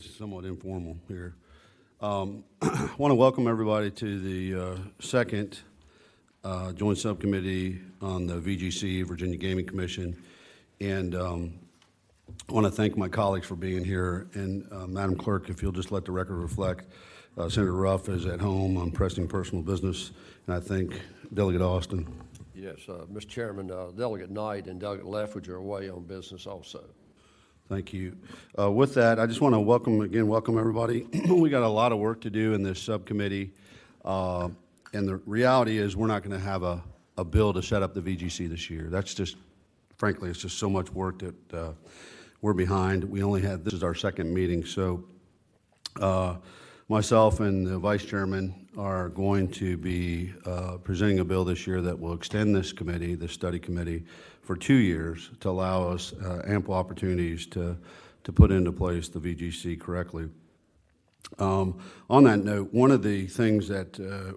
Somewhat informal here. I want to welcome everybody to the second Joint Subcommittee on the VGC, Virginia Gaming Commission, and I want to thank my colleagues for being here. And Madam Clerk, if you'll just let the record reflect, Senator Ruff is at home on pressing personal business, and I thank Delegate Austin. Yes, Mr. Chairman, Delegate Knight and Delegate Leffridge are away on business also. Thank you. With that, I just want to welcome everybody. We got a lot of work to do in this subcommittee, and the reality is we're not going to have a bill to set up the VGC this year. That's just, frankly, it's just so much work that we're behind. We only had, this is our second meeting, so myself and the Vice Chairman are going to be presenting a bill this year that will extend this committee, this study committee, for 2 years to allow us ample opportunities to put into place the VGC correctly. On that note, one of the things that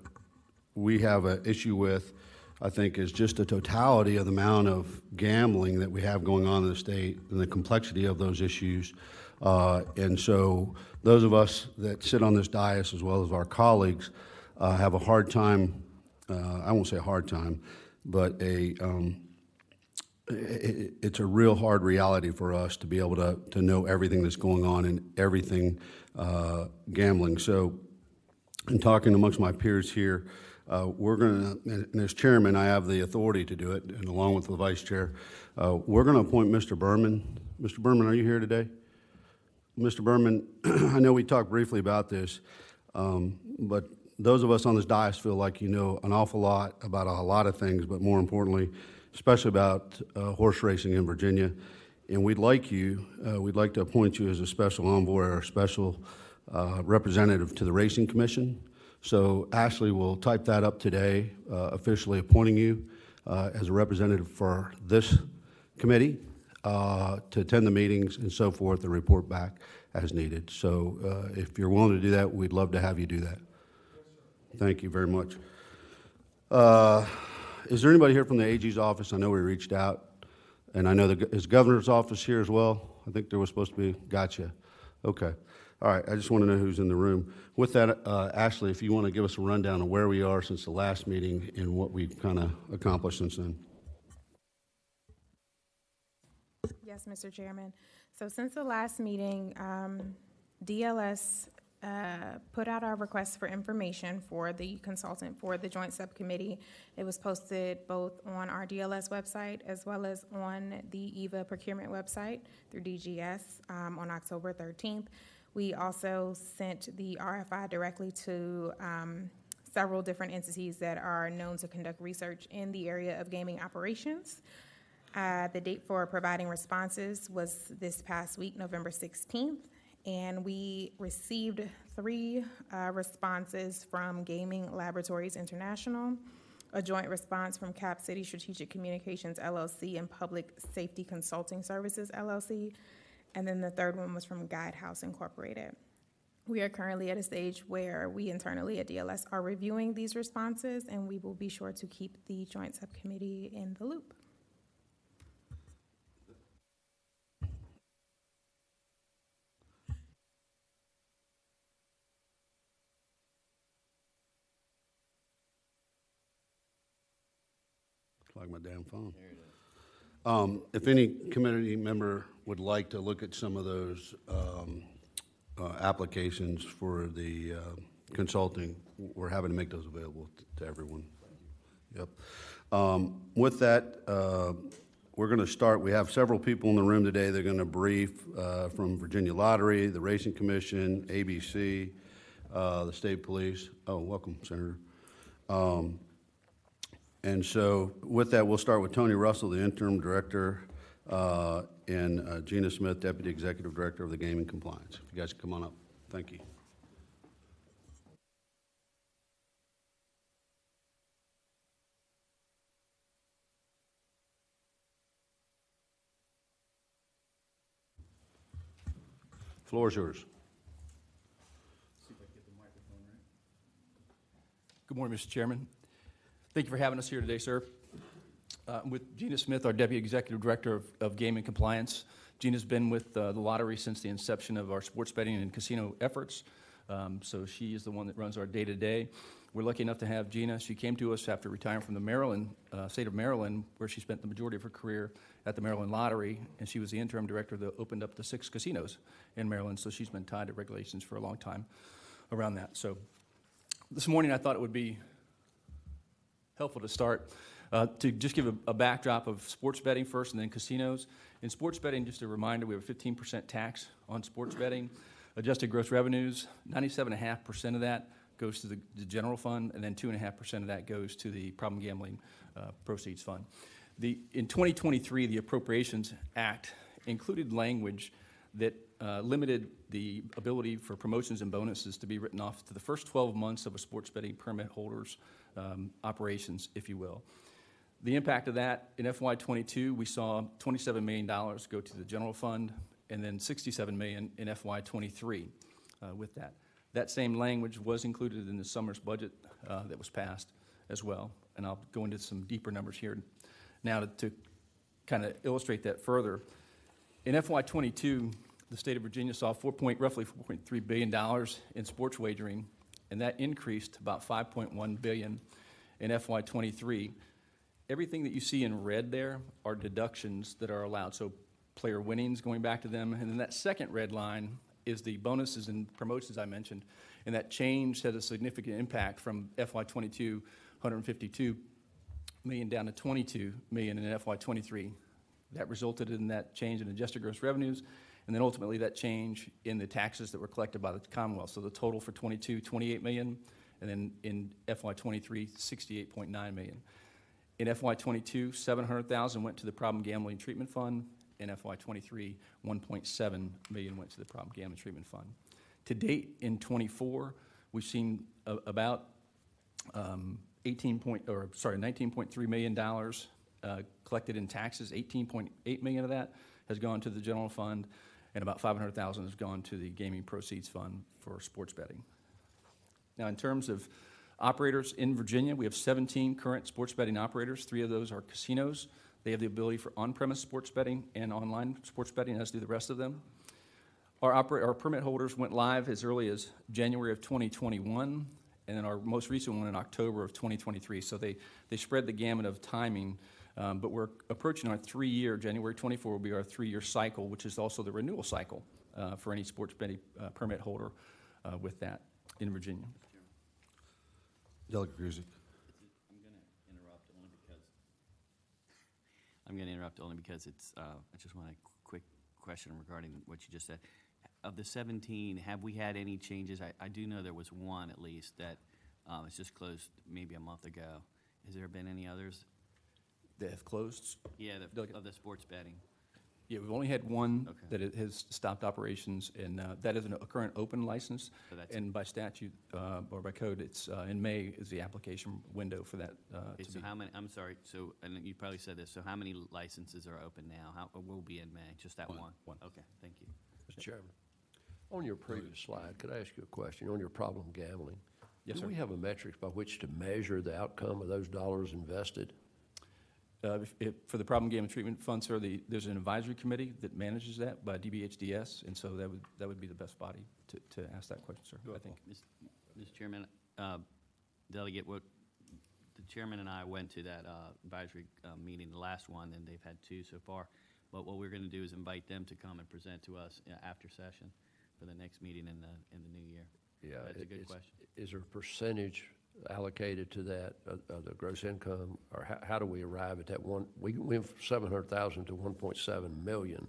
we have an issue with, I think, is just the totality of the amount of gambling that we have going on in the state and the complexity of those issues. And so those of us that sit on this dais, as well as our colleagues, have a hard time, I won't say a hard time, but it's a real hard reality for us to be able to know everything that's going on and everything gambling. So in talking amongst my peers here, we're going to, and as chairman, I have the authority to do it, and along with the vice chair, we're going to appoint Mr. Berman. Mr. Berman, are you here today? Mr. Berman, I know we talked briefly about this, but those of us on this dais feel like you know an awful lot about a lot of things, but more importantly, especially about horse racing in Virginia. And we'd like to appoint you as a special envoy or a special representative to the Racing Commission. So Ashley will type that up today, officially appointing you as a representative for this committee to attend the meetings and so forth and report back as needed. So if you're willing to do that, we'd love to have you do that. Thank you very much. Is there anybody here from the AG's office? I know we reached out, and I know is governor's office here as well? I think there was supposed to be. Gotcha. Okay. All right. I just want to know who's in the room. With that, Ashley, if you want to give us a rundown of where we are since the last meeting and what we've kind of accomplished since then. Yes, Mr. Chairman. So since the last meeting, DLS put out our request for information for the consultant for the joint subcommittee. It was posted both on our DLS website as well as on the EVA procurement website through DGS on October 13th. We also sent the RFI directly to several different entities that are known to conduct research in the area of gaming operations. The date for providing responses was this past week, November 16th. And we received 3 responses from Gaming Laboratories International, a joint response from Cap City Strategic Communications, LLC, and Public Safety Consulting Services, LLC, and then the third one was from Guidehouse Incorporated. We are currently at a stage where we internally at DLS are reviewing these responses, and we will be sure to keep the joint subcommittee in the loop. Like my damn phone. If any committee member would like to look at some of those applications for the consulting, we're happy to make those available to everyone. Yep. With that, we're going to start. We have several people in the room today. They're going to brief from Virginia Lottery, the Racing Commission, ABC, the State Police. Oh, welcome, Senator. And so with that, we'll start with Tony Russell, the interim director, and Gina Smith, deputy executive director of the Gaming Compliance. If you guys can come on up. Thank you. Floor is yours. Good morning, Mr. Chairman. Thank you for having us here today, sir. I'm with Gina Smith, our Deputy Executive Director of Gaming Compliance. Gina's been with the lottery since the inception of our sports betting and casino efforts. So she is the one that runs our day-to-day. We're lucky enough to have Gina. She came to us after retiring from the state of Maryland, where she spent the majority of her career at the Maryland Lottery, and she was the interim director that opened up the 6 casinos in Maryland. So she's been tied to regulations for a long time around that. So this morning I thought it would be helpful to start to just give a backdrop of sports betting first and then casinos. In sports betting, just a reminder, we have a 15% tax on sports betting. Adjusted gross revenues, 97.5% of that goes to the general fund, and then 2.5% of that goes to the problem gambling proceeds fund. In 2023, the Appropriations Act included language that limited the ability for promotions and bonuses to be written off to the first 12 months of a sports betting permit holder's operations, if you will. The impact of that, in FY22, we saw $27 million go to the general fund, and then $67 million in FY23 with that. That same language was included in the summer's budget that was passed as well, and I'll go into some deeper numbers here now to kind of illustrate that further. In FY22, the state of Virginia saw roughly $4.3 billion in sports wagering, and that increased to about $5.1 billion in FY23. Everything that you see in red there are deductions that are allowed, so player winnings going back to them, and then that second red line is the bonuses and promotions I mentioned, and that change had a significant impact from FY22, $152 million down to $22 million in FY23. That resulted in that change in adjusted gross revenues, and then ultimately that change in the taxes that were collected by the Commonwealth. So the total for 22, $28 million, and then in FY23, $68.9 million. In FY22, $700,000 went to the Problem Gambling Treatment Fund. In FY23, $1.7 million went to the Problem Gambling Treatment Fund. To date, in '24, we've seen about $19.3 million collected in taxes. $18.8 million of that has gone to the general fund, and about $500,000 has gone to the gaming proceeds fund for sports betting. Now, in terms of operators in Virginia, we have 17 current sports betting operators. 3 of those are casinos. They have the ability for on-premise sports betting and online sports betting, as do the rest of them. Our permit holders went live as early as January of 2021, and then our most recent one in October of 2023. So they spread the gamut of timing, but we're approaching our 3-year, January 24 will be our 3-year cycle, which is also the renewal cycle for any sports betting permit holder with that in Virginia. Delegate Gruzik. I'm going to interrupt only because it's. I just want a quick question regarding what you just said. Of the 17, have we had any changes? I do know there was one at least that was just closed maybe a month ago. Has there been any others? They have closed? Yeah, of the sports betting. Yeah, we've only had one Okay. that it has stopped operations, and that is a current open license. So that's And by statute or by code, it's in May is the application window for that Okay, to so be. how many? I'm sorry. So, and you probably said this. So, how many licenses are open now? How will be in May? Just that one. One. Okay, thank you. Mr. Chairman, on your previous slide, could I ask you a question on your problem gambling? Yes, Do sir. we have a metric by which to measure the outcome of those dollars invested? For the problem gambling treatment fund, sir, there's an advisory committee that manages that by DBHDS, and so that would be the best body to ask that question, sir, I think. Mr. Chairman, Delegate, the chairman and I went to that advisory meeting, the last one, and they've had 2 so far. But what we're going to do is invite them to come and present to us after session for the next meeting in the new year. Yeah, That's a good question. Is there a percentage allocated to that, of the gross income, or how do we arrive at that one? We went from 700,000 to 1.7 million.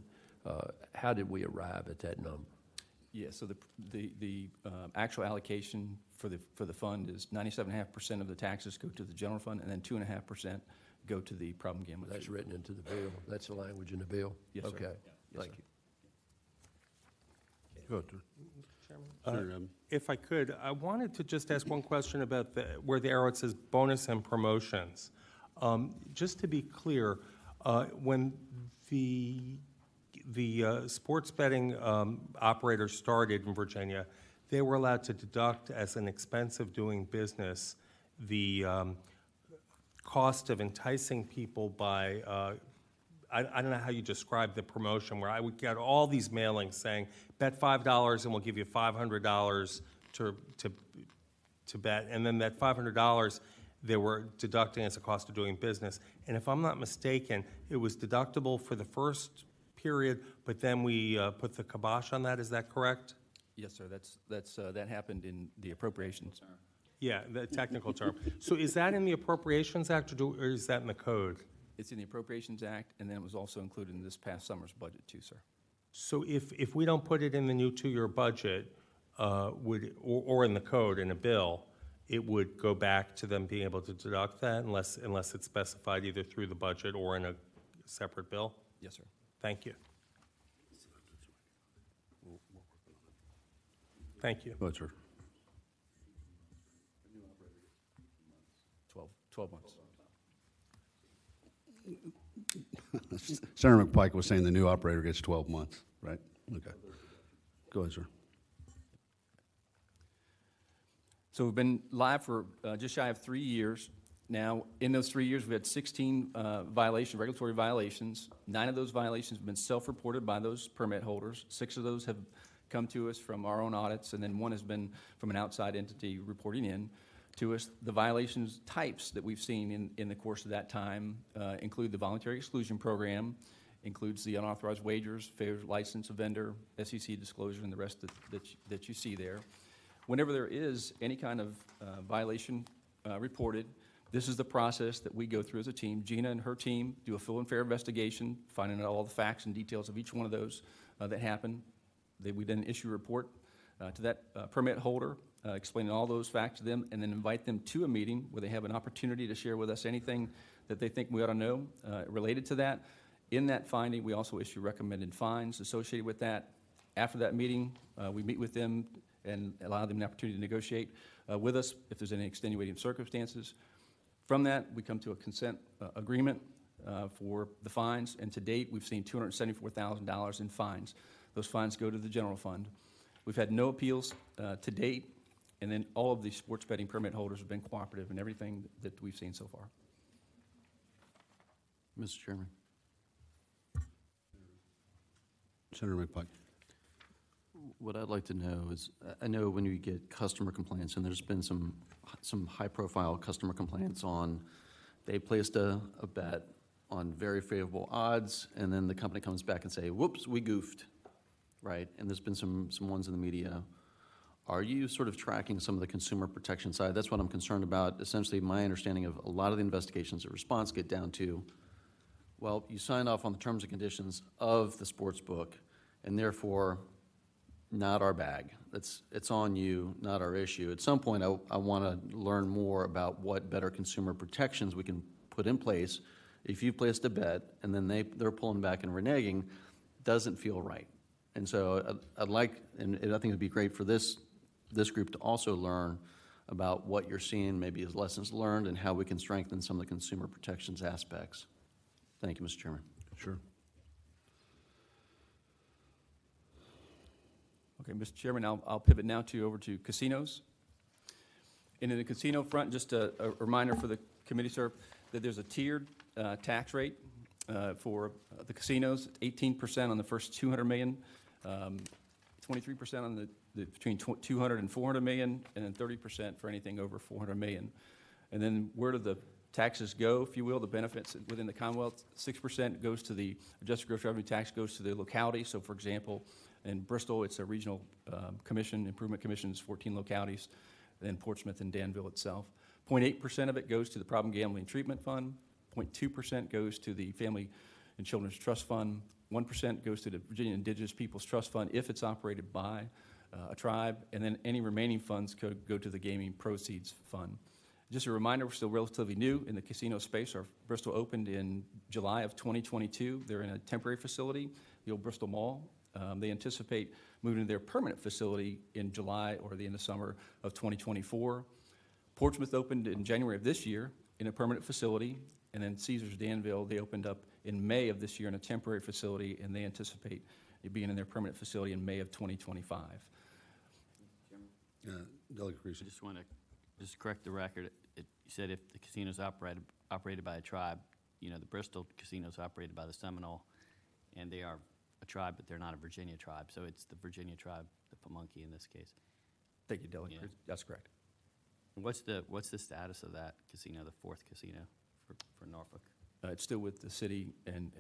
How did we arrive at that number? Yeah, so the actual allocation for the fund is 97.5% of the taxes go to the general fund, and then 2.5% go to the problem gambling. That's written into the bill. That's the language in the bill? Yes, sir. Okay, Yes, thank sir. you. Go ahead, sir. Sure, If I could, I wanted to just ask one question about where the arrow says bonus and promotions. Just to be clear, when the sports betting operators started in Virginia, they were allowed to deduct as an expense of doing business the cost of enticing people by I don't know how you describe the promotion, where I would get all these mailings saying, bet $5 and we'll give you $500 to bet. And then that $500, they were deducting as a cost of doing business. And if I'm not mistaken, it was deductible for the first period, but then we put the kibosh on that. Is that correct? Yes, sir, that happened in the appropriations. Yeah, the technical term. So is that in the Appropriations Act, or is that in the code? It's in the Appropriations Act, and then it was also included in this past summer's budget too, sir. So if we don't put it in the new two-year budget, or in the code, in a bill, it would go back to them being able to deduct that unless it's specified either through the budget or in a separate bill? Yes, sir. Thank you. Thank you. Go ahead, sir. 12 months. Senator McPike was saying the new operator gets 12 months, right? Okay. Go ahead, sir. So we've been live for just shy of 3 years. Now, in those 3 years, we've had 16 regulatory violations. 9 of those violations have been self-reported by those permit holders. 6 of those have come to us from our own audits, and then 1 has been from an outside entity reporting in to us. The violations types that we've seen in the course of that time include the voluntary exclusion program, includes the unauthorized wagers, failure to license a vendor, SEC disclosure, and the rest that you see there. Whenever there is any kind of violation reported, this is the process that we go through as a team. Gina and her team do a full and fair investigation, finding out all the facts and details of each one of those that happen. We then issue a report to that permit holder, explaining all those facts to them, and then invite them to a meeting where they have an opportunity to share with us anything that they think we ought to know related to that. In that finding, we also issue recommended fines associated with that. After that meeting, we meet with them and allow them the opportunity to negotiate with us if there's any extenuating circumstances. From that, we come to a consent agreement for the fines, and to date, we've seen $274,000 in fines. Those fines go to the general fund. We've had no appeals to date, and then all of the sports betting permit holders have been cooperative in everything that we've seen so far. Mr. Chairman. Senator McPike. What I'd like to know is, I know when you get customer complaints, and there's been some high-profile customer complaints on, they placed a bet on very favorable odds, and then the company comes back and say, whoops, we goofed, right? And there's been some ones in the media. Are you sort of tracking some of the consumer protection side? That's what I'm concerned about. Essentially, my understanding of a lot of the investigations at response get down to, well, you signed off on the terms and conditions of the sports book, and therefore, not our bag. It's on you, not our issue. At some point, I want to learn more about what better consumer protections we can put in place. If you placed a bet and then they're pulling back and reneging, doesn't feel right. And so I'd like, and I think it'd be great for this group to also learn about what you're seeing, maybe as lessons learned, and how we can strengthen some of the consumer protections aspects. Thank you, Mr. Chairman. Sure. Okay, Mr. Chairman, I'll pivot now over to casinos. And in the casino front, just a reminder for the committee, sir, that there's a tiered tax rate for the casinos, 18% on the first $200 million, 23% on the between $200 and $400 million, and then 30% for anything over $400 million. And then where do the taxes go, if you will, the benefits within the Commonwealth? 6% goes to the adjusted gross revenue tax, goes to the locality. So, for example, in Bristol, it's a regional commission, improvement commissions, 14 localities, then Portsmouth and Danville itself. 0.8% of it goes to the Problem Gambling Treatment Fund. 0.2% goes to the Family and Children's Trust Fund. 1% goes to the Virginia Indigenous Peoples Trust Fund if it's operated by a tribe, and then any remaining funds could go to the Gaming Proceeds Fund. Just a reminder, we're still relatively new in the casino space. Our Bristol opened in July of 2022. They're in a temporary facility, the old Bristol Mall. They anticipate moving to their permanent facility in July or the end of summer of 2024. Portsmouth opened in January of this year in a permanent facility, and then Caesars Danville, they opened up in May of this year in a temporary facility, and they anticipate it being in their permanent facility in May of 2025. Delegate Creasy. I just want to correct the record. You said if the casino's operated by a tribe, you know, the Bristol casino is operated by the Seminole, and they are a tribe, but they're not a Virginia tribe, so it's the Virginia tribe, the Pamunkey in this case. Thank you, Delegate. Yeah. That's correct. What's the status of that casino, the fourth casino for Norfolk? It's still with the city and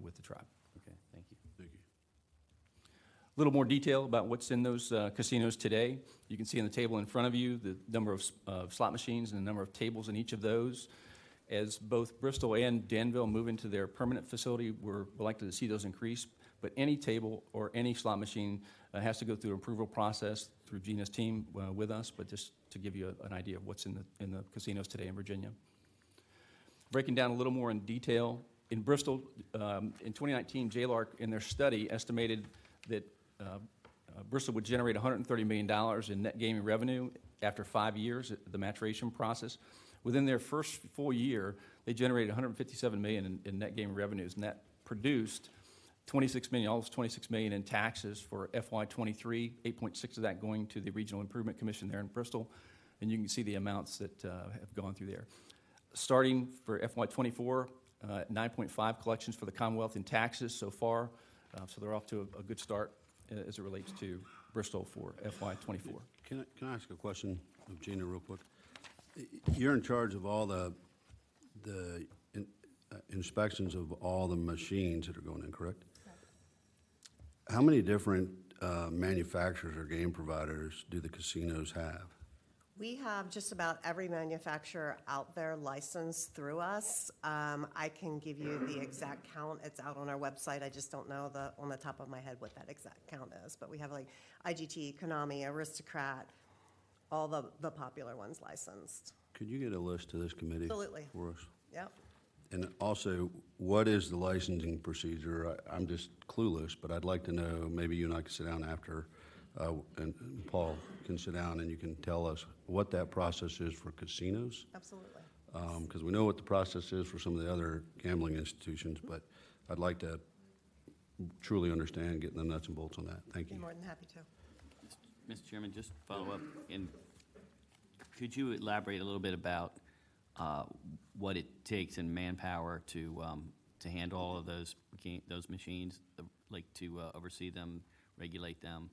with the tribe. Okay, thank you. Thank you. A little more detail about what's in those casinos today. You can see on the table in front of you the number of slot machines and the number of tables in each of those. As both Bristol and Danville move into their permanent facility, we're likely to see those increase. But any table or any slot machine has to go through an approval process through Gina's team with us, but just to give you an idea of what's in the casinos today in Virginia. Breaking down a little more in detail, in Bristol, in 2019, JLARC in their study estimated that Bristol would generate $130 million in net gaming revenue after 5 years, the maturation process. Within their first full year, they generated $157 million in net gaming revenues, and that produced $26 million, almost $26 million in taxes for FY23, 8.6 of that going to the Regional Improvement Commission there in Bristol, and you can see the amounts that have gone through there. Starting for FY24, 9.5 collections for the Commonwealth in taxes so far, so they're off to a good start as it relates to Bristol for FY24. Can I ask a question of Gina real quick? You're in charge of all the inspections of all the machines that are going in, correct? How many different manufacturers or game providers do the casinos have? We have just about every manufacturer out there licensed through us. I can give you the exact count. It's out on our website. I just don't know on the top of my head what that exact count is. But we have like IGT, Konami, Aristocrat, all the popular ones licensed. Could you get a list to this committee? Absolutely. For us? Yep. And also, what is the licensing procedure? I'm just clueless, but I'd like to know, maybe you and I can sit down after, and Paul can sit down and you can tell us what that process is for casinos. Absolutely. Because we know what the process is for some of the other gambling institutions, but I'd like to truly understand, getting the nuts and bolts on that. Thank Be you. more than happy to. Mr. Chairman, just follow up, and could you elaborate a little bit about what it takes in manpower to handle all of those machines, like to oversee them, regulate them,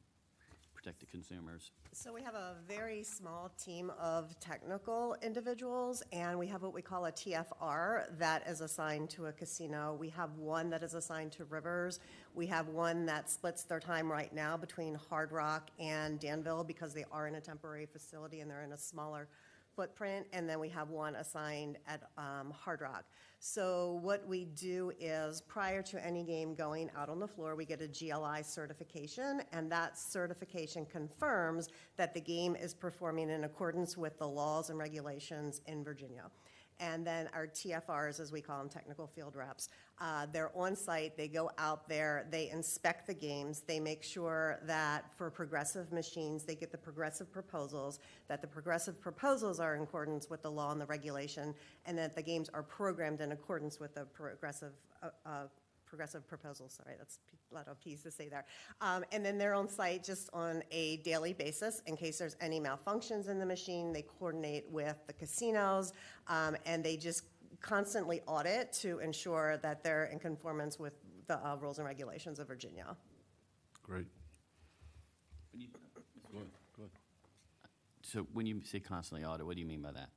protect the consumers? So we have a very small team of technical individuals, and we have what we call a TFR that is assigned to a casino. We have one that is assigned to Rivers. We have one that splits their time right now between Hard Rock and Danville because they are in a temporary facility and they're in a smaller footprint, and then we have one assigned at Hard Rock. So what we do is, prior to any game going out on the floor, we get a GLI certification, and that certification confirms that the game is performing in accordance with the laws and regulations in Virginia. And then our TFRs, as we call them, technical field reps, they're on site, they go out there, they inspect the games, they make sure that for progressive machines, they get the progressive proposals, that the progressive proposals are in accordance with the law and the regulation, and that the games are programmed in accordance with the progressive proposals. Sorry, that's a lot of P's to say there. And then they're on site just on a daily basis in case there's any malfunctions in the machine. They coordinate with the casinos, and they just constantly audit to ensure that they're in conformance with the rules and regulations of Virginia. Great. When you- Go ahead. So when you say constantly audit, what do you mean by that?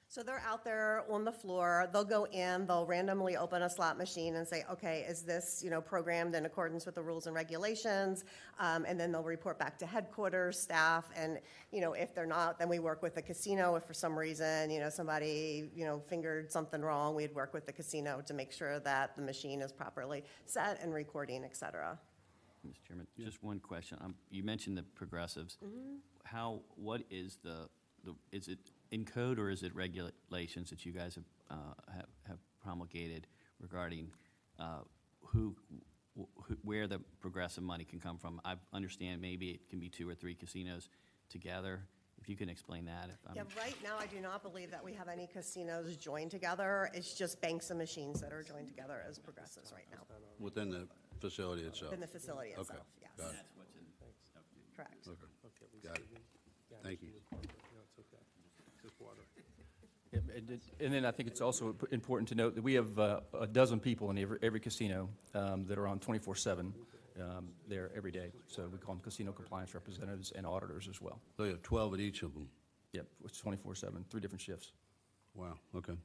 So they're out there on the floor, they'll go in, they'll randomly open a slot machine and say, okay, is this, programmed in accordance with the rules and regulations? And then they'll report back to headquarters, staff, and, if they're not, then we work with the casino. If for some reason, somebody, fingered something wrong, we'd work with the casino to make sure that the machine is properly set and recording, et cetera. Mr. Chairman, just one question. You mentioned the progressives. What is is it in code or is it regulations that you guys have promulgated regarding where the progressive money can come from? I understand maybe it can be 2 or 3 casinos together. If you can explain that. Yeah, right now I do not believe that we have any casinos joined together. It's just banks and machines that are joined together as progressives right now. Within the facility itself? In the facility itself, Okay. yes. Got it. That's what's in. Correct. Okay. Got it. Thank you. No, it's okay. Just water. And then I think it's also important to note that we have a dozen people in every casino that are on 24/7 there every day. So we call them casino compliance representatives and auditors as well. So you have 12 at each of them? Yep, it's 24/7, 3 different shifts. Wow, okay.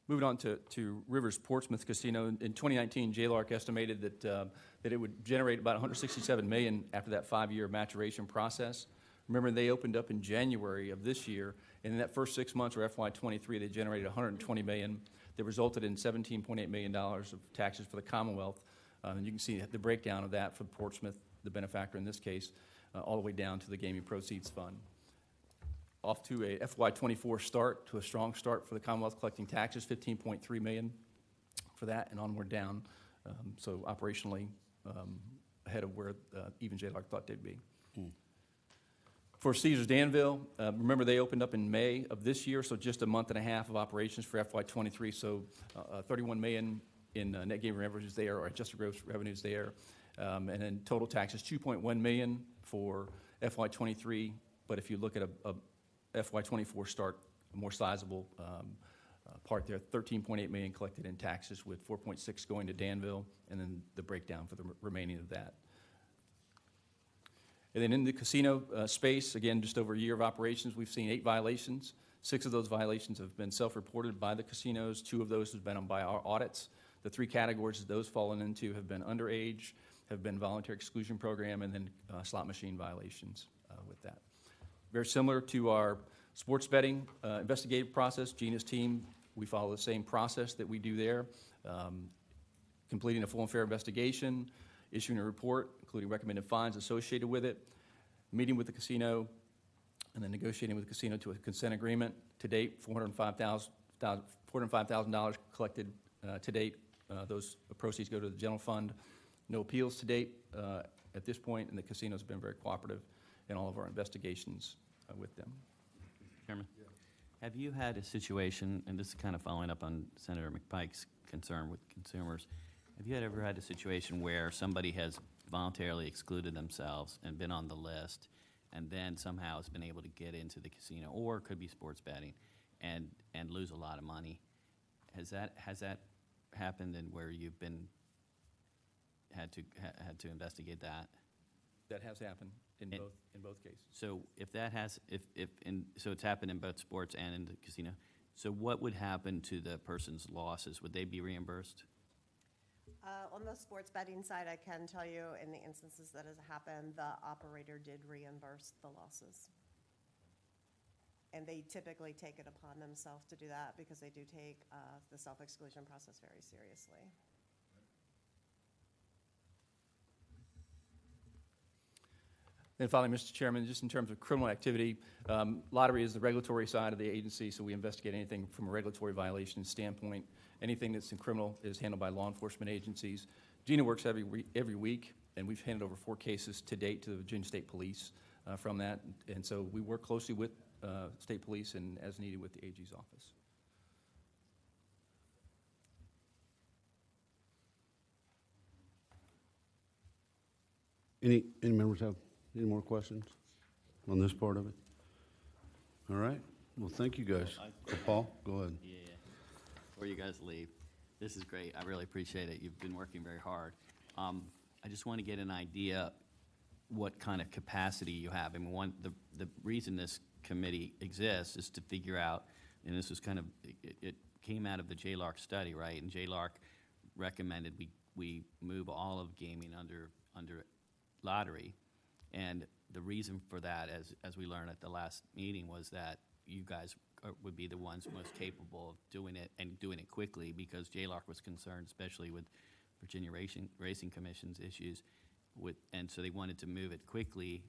Moving on to Rivers Portsmouth Casino, in 2019, JLARC estimated that it would generate about $167 million after that 5-year maturation process. Remember, they opened up in January of this year, and in that first 6 months, or FY23, they generated $120 million. That resulted in $17.8 million of taxes for the Commonwealth. And you can see the breakdown of that for Portsmouth, the benefactor in this case, all the way down to the Gaming Proceeds Fund. Off to a FY24 start, to a strong start for the Commonwealth collecting taxes, $15.3 million for that, and onward down. So operationally, ahead of where even JLARC thought they'd be. For Caesars Danville, remember they opened up in May of this year, so just a month and a half of operations for FY23, so $31 million in net gaming revenues there, or adjusted gross revenues there. And then total taxes, $2.1 million for FY23, but if you look at a FY24 start, a more sizable part there, $13.8 million collected in taxes, with $4.6 going to Danville, and then the breakdown for the remaining of that. And then in the casino space, again, just over a year of operations, we've seen 8 violations. 6 of those violations have been self-reported by the casinos. 2 of those have been by our audits. The 3 categories that those fallen into have been underage, have been voluntary exclusion program, and then slot machine violations with that. Very similar to our sports betting investigative process, Gina's team, we follow the same process that we do there, completing a full and fair investigation, issuing a report, including recommended fines associated with it, meeting with the casino, and then negotiating with the casino to a consent agreement. To date, $405,000 collected to date. Those proceeds go to the general fund. No appeals to date at this point, and the casino's been very cooperative in all of our investigations with them. Chairman? Have you had a situation, and this is kind of following up on Senator McPike's concern with consumers, have you ever had a situation where somebody has voluntarily excluded themselves and been on the list, and then somehow has been able to get into the casino, or it could be sports betting, and lose a lot of money? Has that happened, and where you've been had to investigate that? That has happened in both cases. So if that has, so it's happened in both sports and in the casino. So what would happen to the person's losses? Would they be reimbursed? On the sports betting side, I can tell you in the instances that has happened, the operator did reimburse the losses. And they typically take it upon themselves to do that because they do take the self-exclusion process very seriously. And finally, Mr. Chairman, just in terms of criminal activity, lottery is the regulatory side of the agency, so we investigate anything from a regulatory violation standpoint. Anything that's in criminal is handled by law enforcement agencies. Gina works every week, and we've handed over 4 cases to date to the Virginia State Police from that. And so we work closely with state police and, as needed, with the AG's office. Any members have any more questions on this part of it? All right. Well, thank you guys. Paul, go ahead. Yeah. Before you guys leave, this is great. I really appreciate it. You've been working very hard. I just want to get an idea what kind of capacity you have. I mean, the reason this committee exists is to figure out, and this was kind of, it came out of the JLARC study, right? And JLARC recommended we move all of gaming under lottery. And the reason for that, as we learned at the last meeting, was that you guys would be the ones most capable of doing it, and doing it quickly, because JLARC was concerned, especially with Virginia Racing Commission's issues, and so they wanted to move it quickly,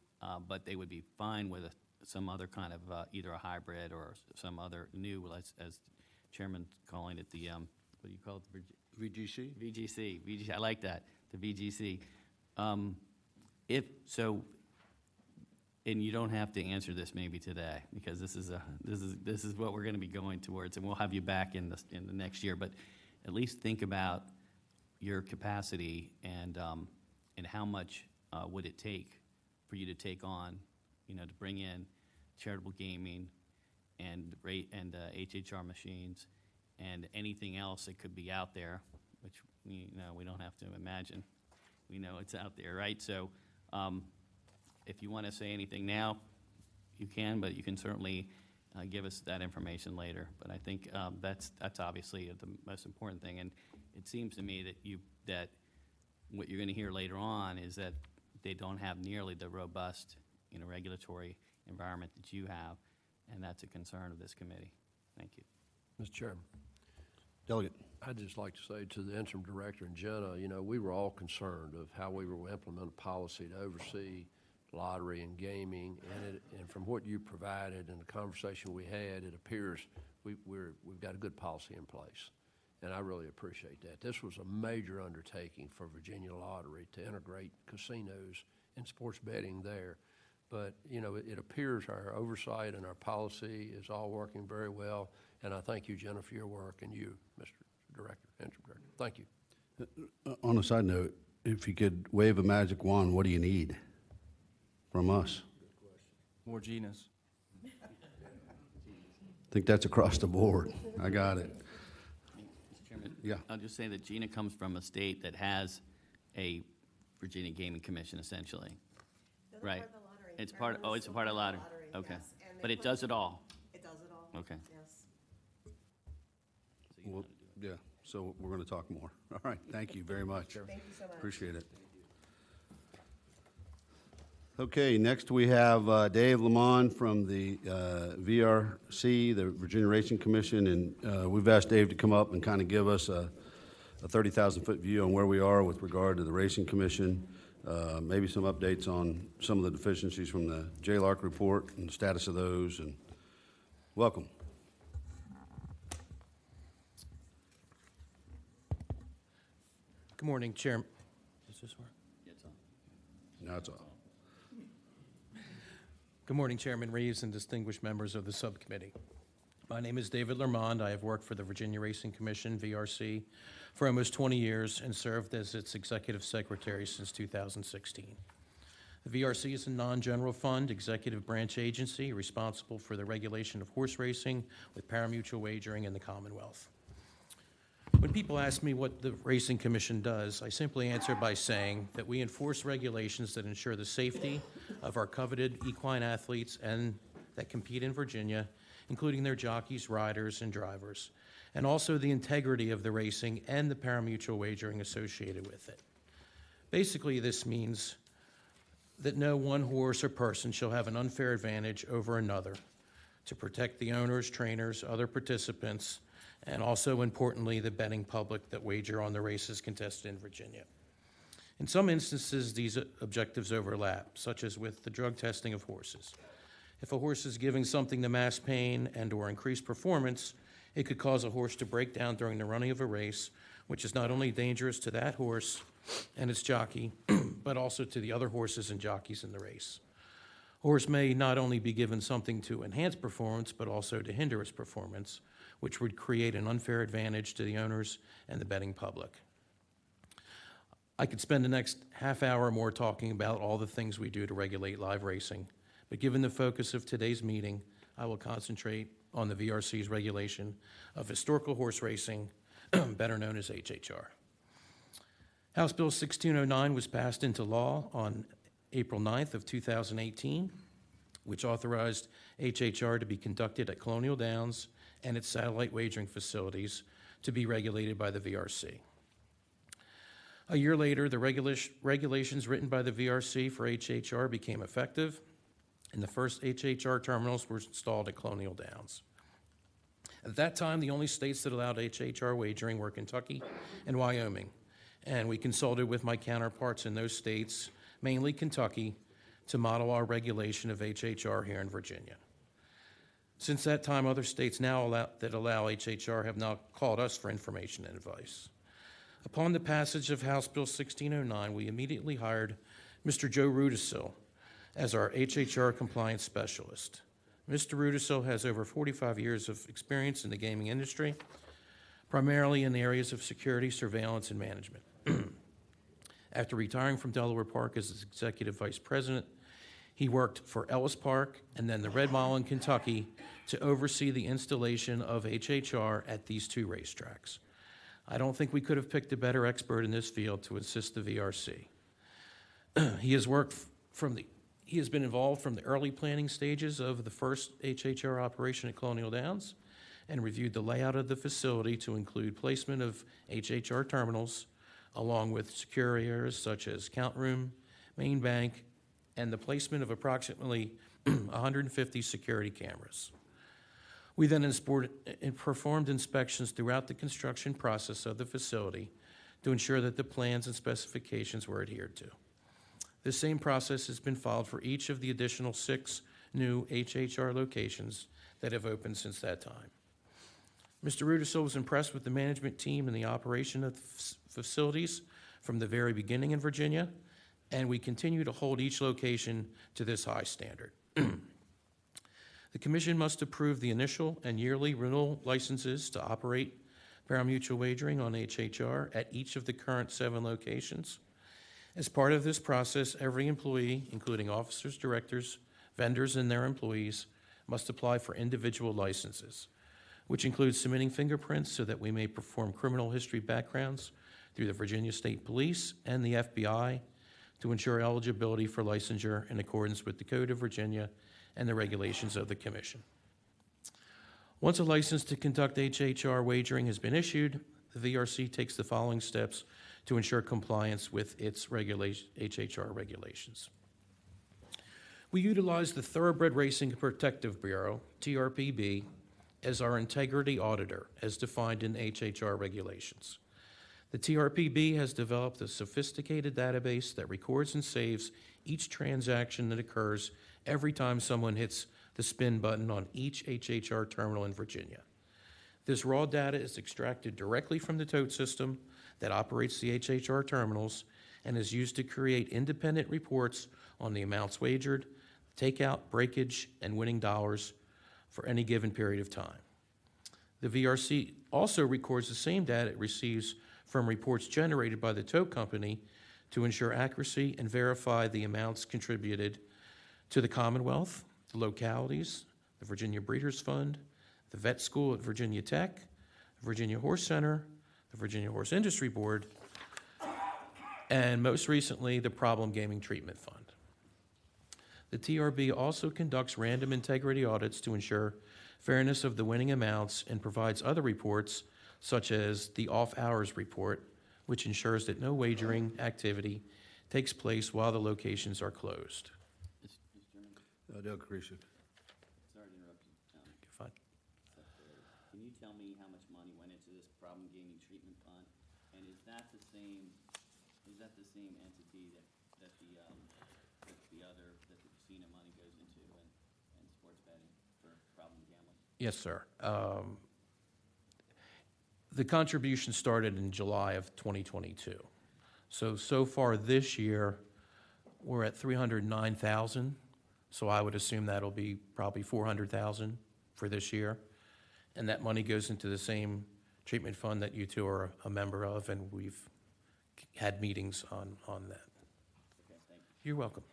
but they would be fine with some other kind of either a hybrid or some other new, as Chairman calling it, the what do you call it? VGC? VGC. I like that, the VGC. If so, and you don't have to answer this maybe today, because this is what we're going to be going towards, and we'll have you back in the next year. But at least think about your capacity and how much would it take for you to take on, to bring in charitable gaming and HHR machines, and anything else that could be out there, which we don't have to imagine. We know it's out there, right? So if you want to say anything now, you can, but you can certainly give us that information later. But I think that's obviously the most important thing. And it seems to me that what you're going to hear later on is that they don't have nearly the robust, regulatory environment that you have, and that's a concern of this committee. Thank you. Mr. Chairman, Delegate. I'd just like to say to the interim director and Jenna, we were all concerned of how we were implement a policy to oversee lottery and gaming, and from what you provided and the conversation we had, it appears we've got a good policy in place, and I really appreciate that. This was a major undertaking for Virginia Lottery to integrate casinos and sports betting there. But, it appears our oversight and our policy is all working very well, and I thank you, Jenna, for your work, and you, Mr. Director, Interim Director. Thank you. On a side note, if you could wave a magic wand, what do you need from us? More Ginas. I think that's across the board. I got it. Mr. Chairman? Yeah. I'll just say that Gina comes from a state that has a Virginia Gaming Commission, essentially. They're Right. part of the lottery. It's part, oh, it's a part of lottery. Okay. Yes, and they But it put- does it all. It does it all. Okay. Yes. So you Well, wanna do it. yeah, so we're going to talk more. All right, thank you very much. Thank you so much. Appreciate it. Okay, next we have Dave Lamont from the VRC, the Virginia Racing Commission, and we've asked Dave to come up and kind of give us a 30,000-foot view on where we are with regard to the Racing Commission, maybe some updates on some of the deficiencies from the JLARC report and the status of those, and welcome. Good morning, Chairman. Does this work? Yeah, it's on. Now it's off. Good morning, Chairman Reeves and distinguished members of the subcommittee. My name is David Lermond. I have worked for the Virginia Racing Commission, VRC, for almost 20 years and served as its executive secretary since 2016. The VRC is a non-general fund executive branch agency responsible for the regulation of horse racing with parimutuel wagering in the Commonwealth. When people ask me what the Racing Commission does, I simply answer by saying that we enforce regulations that ensure the safety of our coveted equine athletes and that compete in Virginia, including their jockeys, riders, and drivers, and also the integrity of the racing and the parimutuel wagering associated with it. Basically, this means that no one horse or person shall have an unfair advantage over another, to protect the owners, trainers, other participants, and also, importantly, the betting public that wager on the races contested in Virginia. In some instances, these objectives overlap, such as with the drug testing of horses. If a horse is giving something to mass pain and or increase performance, it could cause a horse to break down during the running of a race, which is not only dangerous to that horse and its jockey, but also to the other horses and jockeys in the race. A horse may not only be given something to enhance performance, but also to hinder its performance, which would create an unfair advantage to the owners and the betting public. I could spend the next half hour or more talking about all the things we do to regulate live racing, but given the focus of today's meeting, I will concentrate on the VRC's regulation of historical horse racing, better known as HHR. House Bill 1609 was passed into law on April 9th of 2018, which authorized HHR to be conducted at Colonial Downs and its satellite wagering facilities to be regulated by the VRC. A year later, the regulations written by the VRC for HHR became effective, and the first HHR terminals were installed at Colonial Downs. At that time, the only states that allowed HHR wagering were Kentucky and Wyoming, and we consulted with my counterparts in those states, mainly Kentucky, to model our regulation of HHR here in Virginia. Since that time, other states now that allow HHR have now called us for information and advice. Upon the passage of House Bill 1609, we immediately hired Mr. Joe Rudisil as our HHR compliance specialist. Mr. Rudisil has over 45 years of experience in the gaming industry, primarily in the areas of security, surveillance, and management. After retiring from Delaware Park as its executive vice president, He worked for Ellis Park and then the Red Mile in Kentucky to oversee the installation of HHR at these two racetracks. I don't think we could have picked a better expert in this field to assist the VRC. He has been involved from the early planning stages of the first HHR operation at Colonial Downs and reviewed the layout of the facility to include placement of HHR terminals, along with secure areas such as count room, main bank, and the placement of approximately 150 security cameras. We then performed inspections throughout the construction process of the facility to ensure that the plans and specifications were adhered to. This same process has been followed for each of the additional 6 new HHR locations that have opened since that time. Mr. Rudisil was impressed with the management team and the operation of the facilities from the very beginning in Virginia, and we continue to hold each location to this high standard. The Commission must approve the initial and yearly renewal licenses to operate pari-mutuel wagering on HHR at each of the current 7 locations. As part of this process, every employee, including officers, directors, vendors, and their employees, must apply for individual licenses, which includes submitting fingerprints so that we may perform criminal history backgrounds through the Virginia State Police and the FBI to ensure eligibility for licensure in accordance with the Code of Virginia and the regulations of the Commission. Once a license to conduct HHR wagering has been issued, the VRC takes the following steps to ensure compliance with its HHR regulations. We utilize the Thoroughbred Racing Protective Bureau, TRPB, as our integrity auditor, as defined in HHR regulations. The TRPB has developed a sophisticated database that records and saves each transaction that occurs every time someone hits the spin button on each HHR terminal in Virginia. This raw data is extracted directly from the tote system that operates the HHR terminals and is used to create independent reports on the amounts wagered, takeout, breakage, and winning dollars for any given period of time. The VRC also records the same data it receives from reports generated by the tote company to ensure accuracy and verify the amounts contributed to the Commonwealth, the localities, the Virginia Breeders' Fund, the Vet School at Virginia Tech, the Virginia Horse Center, the Virginia Horse Industry Board, and most recently, the Problem Gaming Treatment Fund. The TRB also conducts random integrity audits to ensure fairness of the winning amounts and provides other reports, such as the off-hours report, which ensures that no wagering activity takes place while the locations are closed. Mr. Chairman, Doug Creasy. sorry to interrupt you. You're fine. Can you tell me how much money went into this problem gaming treatment fund? And is that the same entity that the casino money goes into and sports betting for problem gambling? Yes, sir. The contribution started in July of 2022. So far this year, we're at 309,000. So I would assume that'll be probably 400,000 for this year. And that money goes into the same treatment fund that you two are a member of, and we've had meetings on that. Okay, thank you. You're welcome.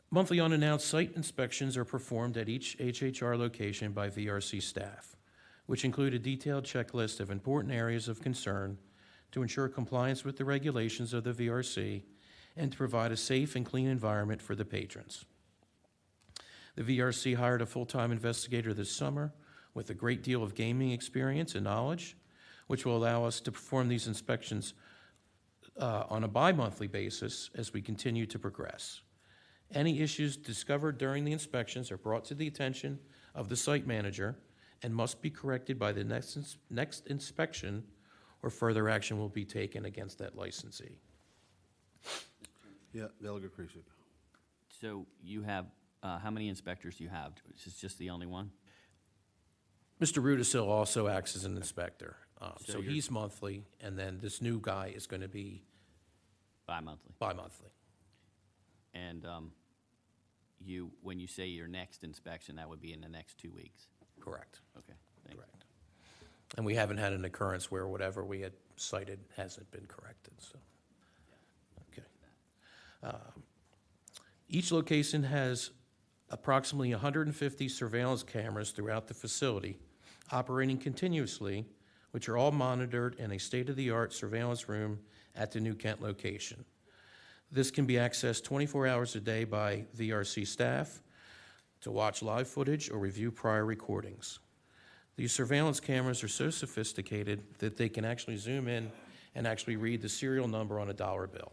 Monthly unannounced site inspections are performed at each HHR location by VRC staff, which include a detailed checklist of important areas of concern to ensure compliance with the regulations of the VRC and to provide a safe and clean environment for the patrons. The VRC hired a full-time investigator this summer with a great deal of gaming experience and knowledge, which will allow us to perform these inspections on a bi-monthly basis as we continue to progress. Any issues discovered during the inspections are brought to the attention of the site manager and must be corrected by the next inspection, or further action will be taken against that licensee. Yeah, Delegate Creasy. So you have, how many inspectors do you have? Is this just the only one? Mr. Rudisil also acts as an inspector. So So you're- he's monthly, and then this new guy is going to be Bi-monthly. bi-monthly. And when you say your next inspection, that would be in the next 2 weeks? Correct. Okay, thank you. Correct. And we haven't had an occurrence where whatever we had cited hasn't been corrected, so. Okay. Each location has approximately 150 surveillance cameras throughout the facility, operating continuously, which are all monitored in a state-of-the-art surveillance room at the New Kent location. This can be accessed 24 hours a day by VRC staff to watch live footage or review prior recordings. These surveillance cameras are so sophisticated that they can actually zoom in and actually read the serial number on a dollar bill.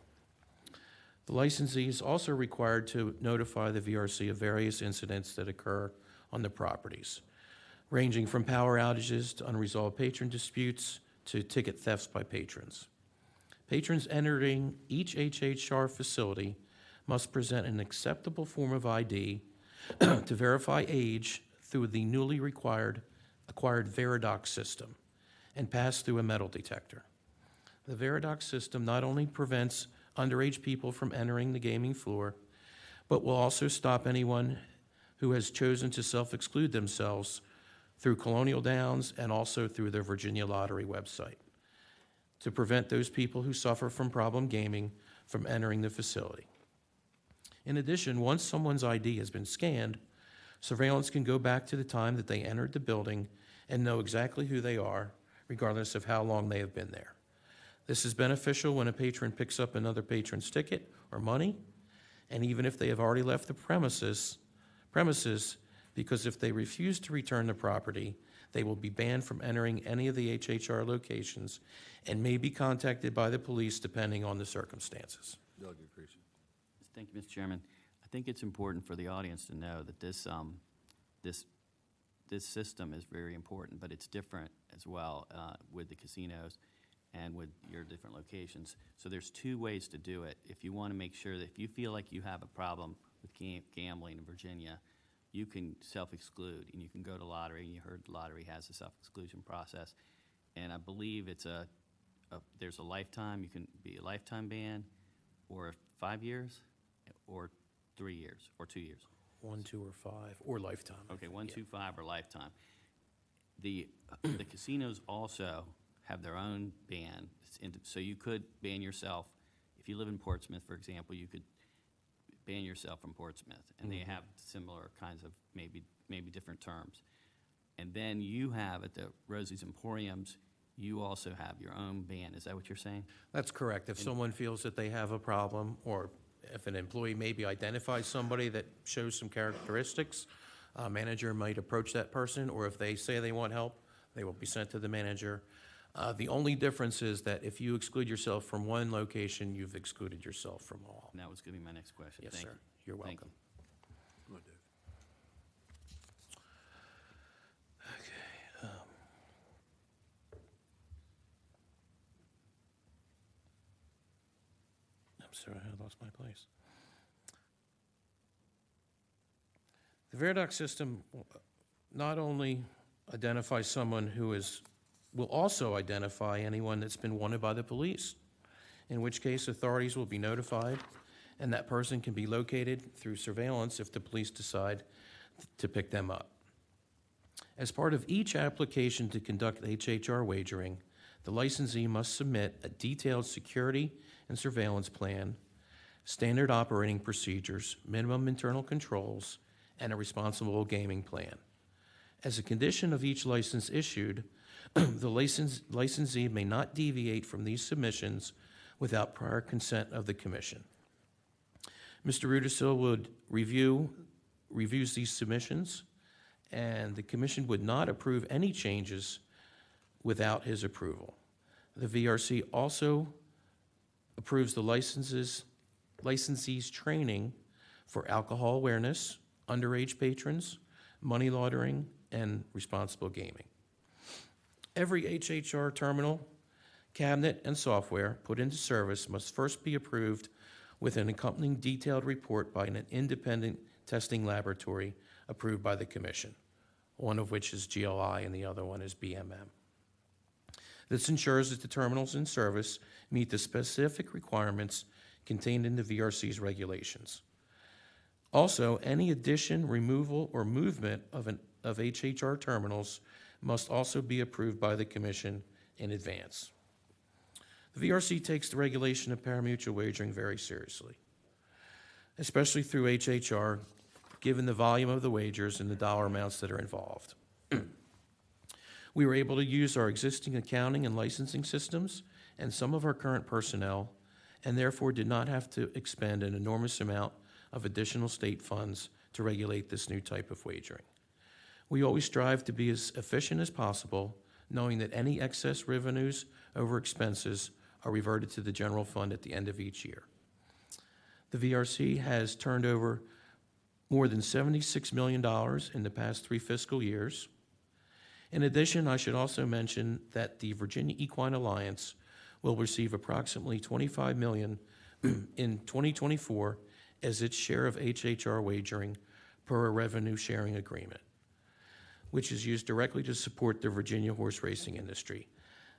The licensee is also required to notify the VRC of various incidents that occur on the properties, ranging from power outages to unresolved patron disputes to ticket thefts by patrons. Patrons entering each HHR facility must present an acceptable form of ID to verify age through the newly acquired Veridox system and pass through a metal detector. The Veridox system not only prevents underage people from entering the gaming floor, but will also stop anyone who has chosen to self-exclude themselves through Colonial Downs and also through their Virginia Lottery website, to prevent those people who suffer from problem gaming from entering the facility. In addition, once someone's ID has been scanned, surveillance can go back to the time that they entered the building and know exactly who they are, regardless of how long they have been there. This is beneficial when a patron picks up another patron's ticket or money, and even if they have already left the premises, because if they refuse to return the property, they will be banned from entering any of the HHR locations and may be contacted by the police depending on the circumstances. Delegate Creasy. Thank you, Mr. Chairman. I think it's important for the audience to know that this system is very important, but it's different as well with the casinos and with your different locations. So there's two ways to do it. If you want to make sure that if you feel like you have a problem with gambling in Virginia, you can self-exclude, and you can go to lottery, and you heard lottery has a self-exclusion process. And I believe it's there's a lifetime, you can be a lifetime ban, or 5 years, or 3 years, or 2 years. 1, 2, or 5, or lifetime. Okay, 1, 2, 5, or lifetime. The casinos also have their own ban, so you could ban yourself. If you live in Portsmouth, for example, you could ban yourself from Portsmouth, and they have similar kinds of maybe different terms. And then you have at the Rosie's Emporiums, you also have your own ban. Is that what you're saying? That's correct. If someone feels that they have a problem, or if an employee maybe identifies somebody that shows some characteristics, a manager might approach that person, or if they say they want help, they will be sent to the manager. The only difference is that if you exclude yourself from one location, you've excluded yourself from all. And that was going to be my next question. Yes, Thank sir. you. You're Thank welcome. Go ahead, Dave. I'm sorry, I lost my place. The Veridox system not only identifies someone who will also identify anyone that's been wanted by the police, in which case authorities will be notified, and that person can be located through surveillance if the police decide to pick them up. As part of each application to conduct HHR wagering, the licensee must submit a detailed security and surveillance plan, standard operating procedures, minimum internal controls, and a responsible gaming plan. As a condition of each license issued, the licensee may not deviate from these submissions without prior consent of the commission. Mr. Rudisil would reviews these submissions, and the commission would not approve any changes without his approval. The VRC also approves the licensee's training for alcohol awareness, underage patrons, money laundering, and responsible gaming. Every HHR terminal, cabinet, and software put into service must first be approved with an accompanying detailed report by an independent testing laboratory approved by the commission, one of which is GLI and the other one is BMM. This ensures that the terminals in service meet the specific requirements contained in the VRC's regulations. Also, any addition, removal, or movement of HHR terminals must also be approved by the commission in advance. The VRC takes the regulation of parimutuel wagering very seriously. especially through HHR, given the volume of the wagers and the dollar amounts that are involved. We were able to use our existing accounting and licensing systems and some of our current personnel, and therefore did not have to expend an enormous amount of additional state funds to regulate this new type of wagering. We always strive to be as efficient as possible, knowing that any excess revenues over expenses are reverted to the general fund at the end of each year. The VRC has turned over more than $76 million in the past 3 fiscal years. In addition, I should also mention that the Virginia Equine Alliance will receive approximately $25 million in 2024 as its share of HHR wagering per a revenue sharing agreement, which is used directly to support the Virginia horse racing industry.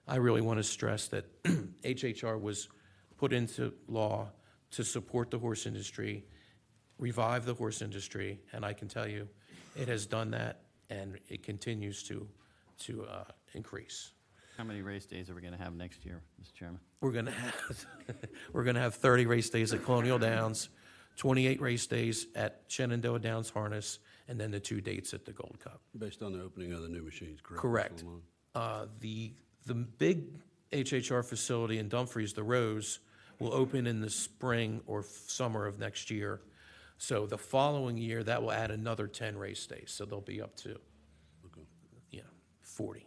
I really want to stress that HHR was put into law to support the horse industry, revive the horse industry, and I can tell you it has done that, and it continues to increase. How many race days are we going to have next year, Mr. Chairman? We're going to have 30 race days at Colonial Downs, 28 race days at Shenandoah Downs Harness, and then the 2 dates at the Gold Cup. Based on the opening of the new machines, correct? Correct. Mr. Lamont? The big HHR facility in Dumfries, the Rose, will open in the spring or summer of next year. So the following year, that will add another 10 race days. So they'll be up to, Okay. 40,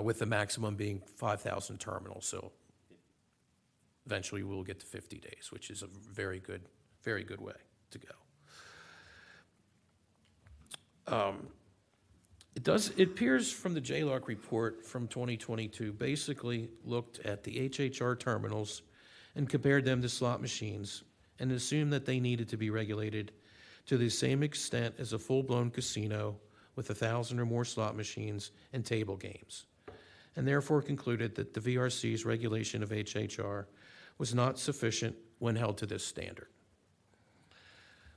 with the maximum being 5,000 terminals. So eventually we'll get to 50 days, which is a very good way to go. It appears from the JLARC report from 2022, basically looked at the HHR terminals and compared them to slot machines and assumed that they needed to be regulated to the same extent as a full-blown casino with 1,000 or more slot machines and table games, and therefore concluded that the VRC's regulation of HHR was not sufficient when held to this standard.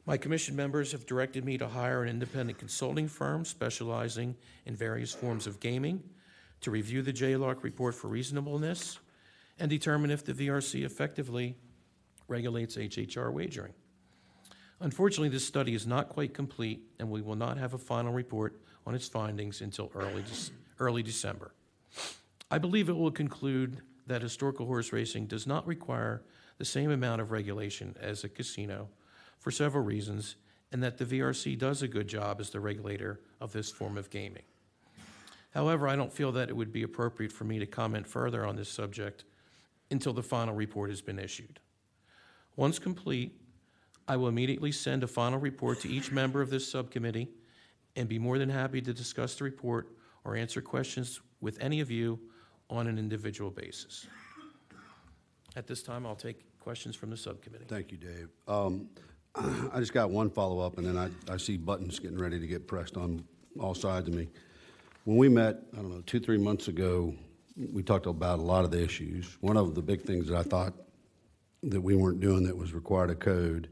My commission members have directed me to hire an independent consulting firm specializing in various forms of gaming to review the JLARC report for reasonableness and determine if the VRC effectively regulates HHR wagering. Unfortunately, this study is not quite complete, and we will not have a final report on its findings until early December. I believe it will conclude that historical horse racing does not require the same amount of regulation as a casino for several reasons, and that the VRC does a good job as the regulator of this form of gaming. However, I don't feel that it would be appropriate for me to comment further on this subject until the final report has been issued. Once complete, I will immediately send a final report to each member of this subcommittee and be more than happy to discuss the report or answer questions with any of you on an individual basis. At this time, I'll take questions from the subcommittee. Thank you, Dave. I just got one follow-up, and then I see buttons getting ready to get pressed on all sides of me. When we met, 2-3 months ago, we talked about a lot of the issues. One of the big things that I thought that we weren't doing that was required of code,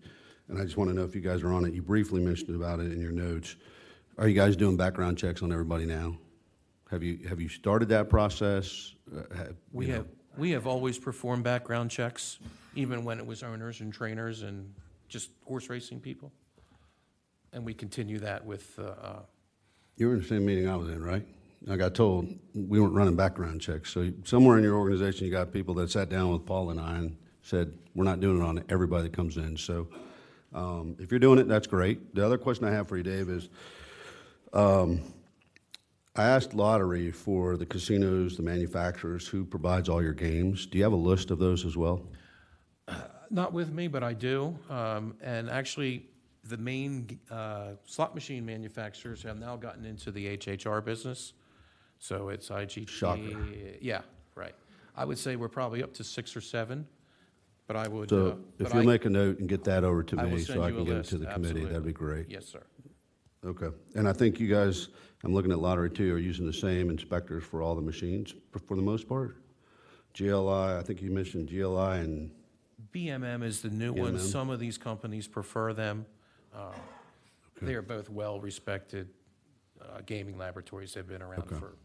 and I just want to know if you guys are on it. You briefly mentioned about it in your notes. Are you guys doing background checks on everybody now? Have you started that process? We have always performed background checks, even when it was owners and trainers and just horse racing people. And we continue that with... You were in the same meeting I was in, right? I got told we weren't running background checks. So somewhere in your organization, you got people that sat down with Paul and I and said, we're not doing it on everybody that comes in. So if you're doing it, that's great. The other question I have for you, Dave, is I asked Lottery for the casinos, the manufacturers, who provides all your games. Do you have a list of those as well? Not with me, but I do. And actually, the main slot machine manufacturers have now gotten into the HHR business. So it's IGT. Shocker. Yeah, right. I would say we're probably up to 6 or 7, but I would... So if you'll make a note and get that over to I will me send so I you a can get it list, to the committee, absolutely. that'd be great. Yes, sir. Okay. And I think you guys, I'm looking at Lottery too, are using the same inspectors for all the machines for the most part? GLI, I think you mentioned GLI and... BMM is the new one. BMM? Some of these companies prefer them. They are both well-respected gaming laboratories. They've been around for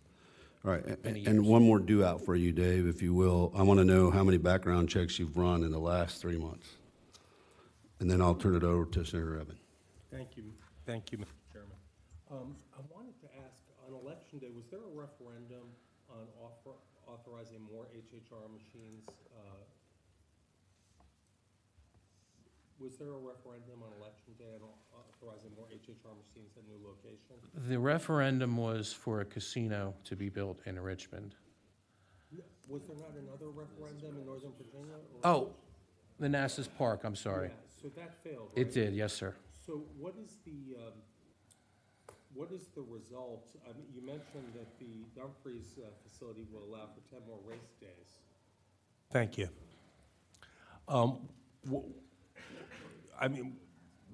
All right, many and years. one more do out for you, Dave, if you will. I want to know how many background checks you've run in the last 3 months. And then I'll turn it over to Senator Evan. Thank you, Mr. Chairman. I wanted to ask, on Election Day, was there a referendum on authorizing more HHR machines? Was there a referendum on Election Day on authorizing more HHR machines at new location? The referendum was for a casino to be built in Richmond. Was there not another referendum in Northern Virginia? Oh, Manassas Park, I'm sorry. Yeah, so that failed, right? It did, yes, sir. So what is the result? I mean, you mentioned that the Dumfries facility will allow for 10 more race days. Thank you. I mean,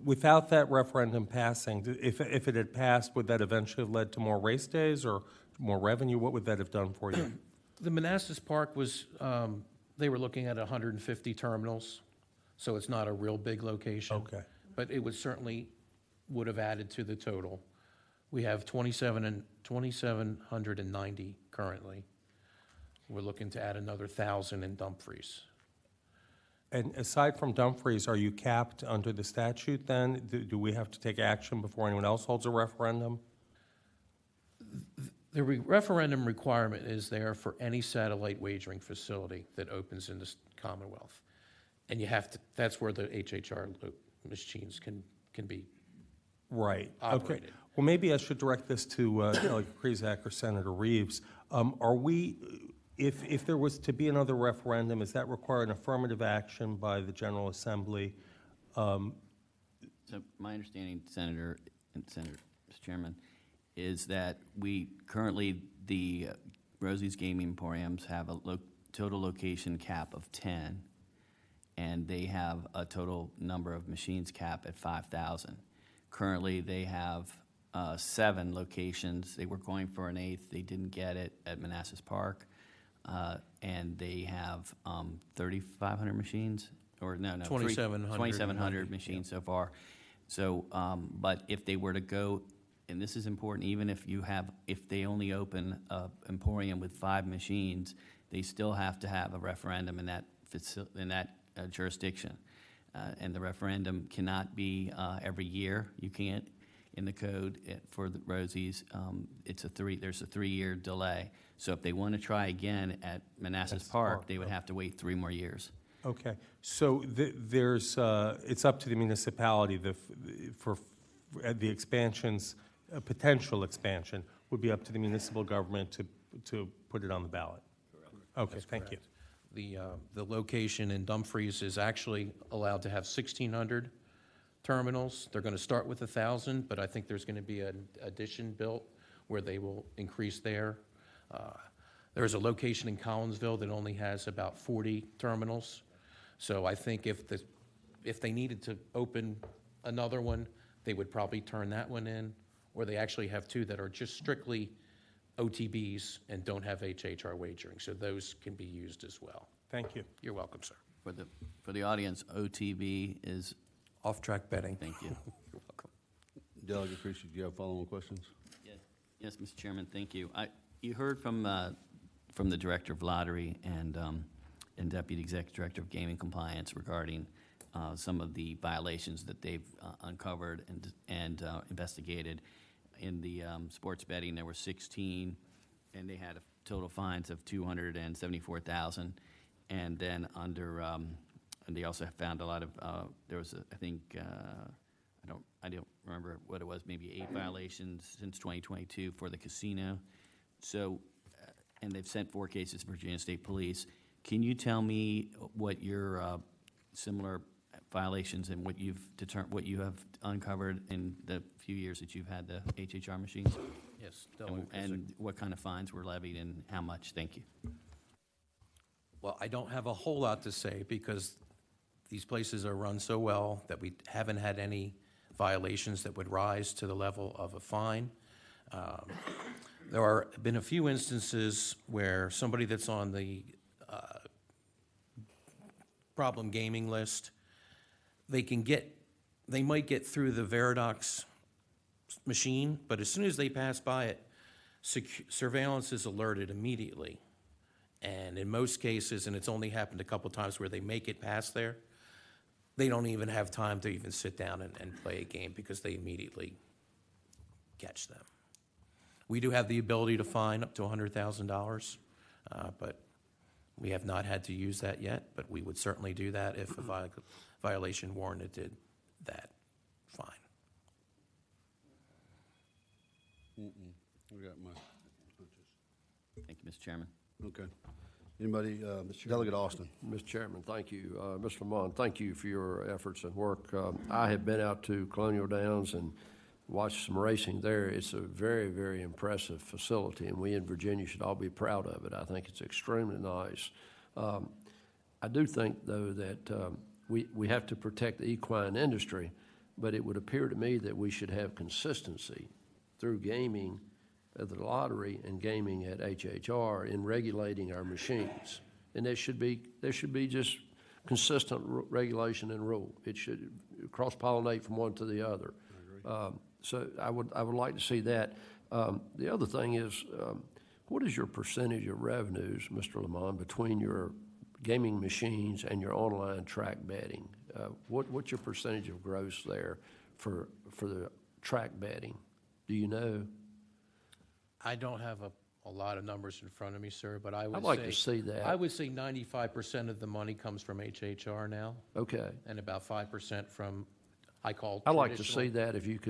without that referendum passing, if it had passed, would that eventually have led to more race days or more revenue? What would that have done for you? The Manassas Park was, they were looking at 150 terminals, so it's not a real big location. Okay. But it would have added to the total. We have 2,790 currently. We're looking to add another 1,000 in Dumfries. And aside from Dumfries, are you capped under the statute then? Do we have to take action before anyone else holds a referendum? The referendum requirement is there for any satellite wagering facility that opens in the Commonwealth. And you have to, that's where the HHR machines can be Right. operated. Okay. Well, maybe I should direct this to like Krizak or Senator Reeves. Are we, if there was to be another referendum, does that require an affirmative action by the General Assembly? So my understanding, Senator Mr. Chairman, is that we currently, the Rosie's Gaming Emporiums have a total location cap of 10, and they have a total number of machines cap at 5,000. Currently, they have 7 locations. They were going for an 8th. They didn't get it at Manassas Park. And they have 3,500 machines, or no, 2,700. 2,700 machines so far. So, but if they were to go, and this is important, even if they only open an emporium with 5 machines, they still have to have a referendum in that jurisdiction. And the referendum cannot be every year. You can't, in the code for the Rosie's, there's a 3-year delay. So if they want to try again at Manassas Park, they would have to wait 3 more years. Okay. So there's, it's up to the municipality for the expansions, potential expansion would be up to the municipal government to put it on the ballot. Okay, thank you. The location in Dumfries is actually allowed to have 1,600 terminals. They're going to start with 1,000, but I think there's going to be an addition built where they will increase there. There's a location in Collinsville that only has about 40 terminals. So I think if they needed to open another one, they would probably turn that one in, or they actually have 2 that are just strictly OTBs and don't have HHR wagering, so those can be used as well. Thank you. You're welcome, sir. For the audience, OTB is, Off-track betting. thank you. You're welcome. Delegate Creasy, do you have follow-on questions? Yes, Mr. Chairman, thank you. You heard from the Director of Lottery and Deputy Executive Director of Gaming Compliance regarding some of the violations that they've uncovered and investigated. In the sports betting, there were 16, and they had total fines of $274,000. And then under, and they also found a lot of, there was, I think, I don't remember what it was, maybe 8 violations since 2022 for the casino. So, and they've sent 4 cases to Virginia State Police. Can you tell me what your similar violations and what you have uncovered in the few years that you've had the HHR machines? Yes. And what kind of fines were levied and how much? Thank you. Well, I don't have a whole lot to say because these places are run so well that we haven't had any violations that would rise to the level of a fine. There have been a few instances where somebody that's on the problem gaming list, they might get through the Veridox machine, but as soon as they pass by it, surveillance is alerted immediately. And in most cases, and it's only happened a couple times where they make it past there, they don't even have time to even sit down and play a game because they immediately catch them. We do have the ability to fine up to $100,000, but we have not had to use that yet, but we would certainly do that if a violation warranted that fine. We got my, Thank you, Mr. Chairman. okay. Anybody, Delegate Austin? Mr. Chairman, thank you. Mr. Lamont, thank you for your efforts and work. I have been out to Colonial Downs and watched some racing there. It's a very, very impressive facility, and we in Virginia should all be proud of it. I think it's extremely nice. I do think, though, that we have to protect the equine industry, but it would appear to me that we should have consistency through gaming at the lottery and gaming at HHR in regulating our machines. And there should be just consistent regulation and rule. It should cross-pollinate from one to the other. So I would like to see that. The other thing is, what is your percentage of revenues, Mr. Lamont, between your gaming machines and your online track betting? What's your percentage of gross there for the track betting? Do you know? I don't have a lot of numbers in front of me, sir, but I would I'd like to see that. I would say 95% of the money comes from HHR now, Okay. and about 5% from, I'd like to see that. If you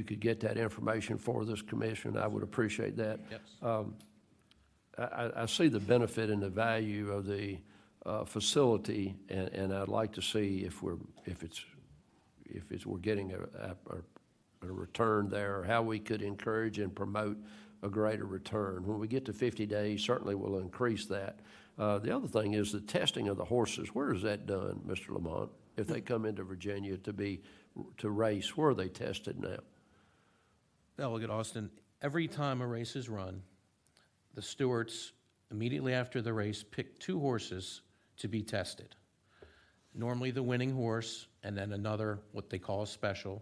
could get that information for this commission, I would appreciate that. Yes. I see the benefit and the value of the facility, and I'd like to see if we're getting a return there, or how we could encourage and promote a greater return. When we get to 50 days, certainly we'll increase that. The other thing is the testing of the horses. Where is that done, Mr. Lamont? If they come into Virginia to race, where are they tested now? Delegate Austin, every time a race is run, the stewards, immediately after the race, pick 2 horses to be tested. Normally the winning horse, and then another, what they call a special.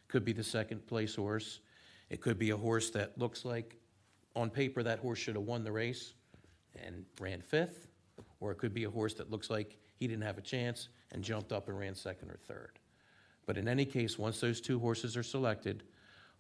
Could be the second place horse. It could be a horse that looks like, on paper, that horse should have won the race and ran 5th, or it could be a horse that looks like he didn't have a chance and jumped up and ran 2nd or 3rd. But in any case, once those 2 horses are selected,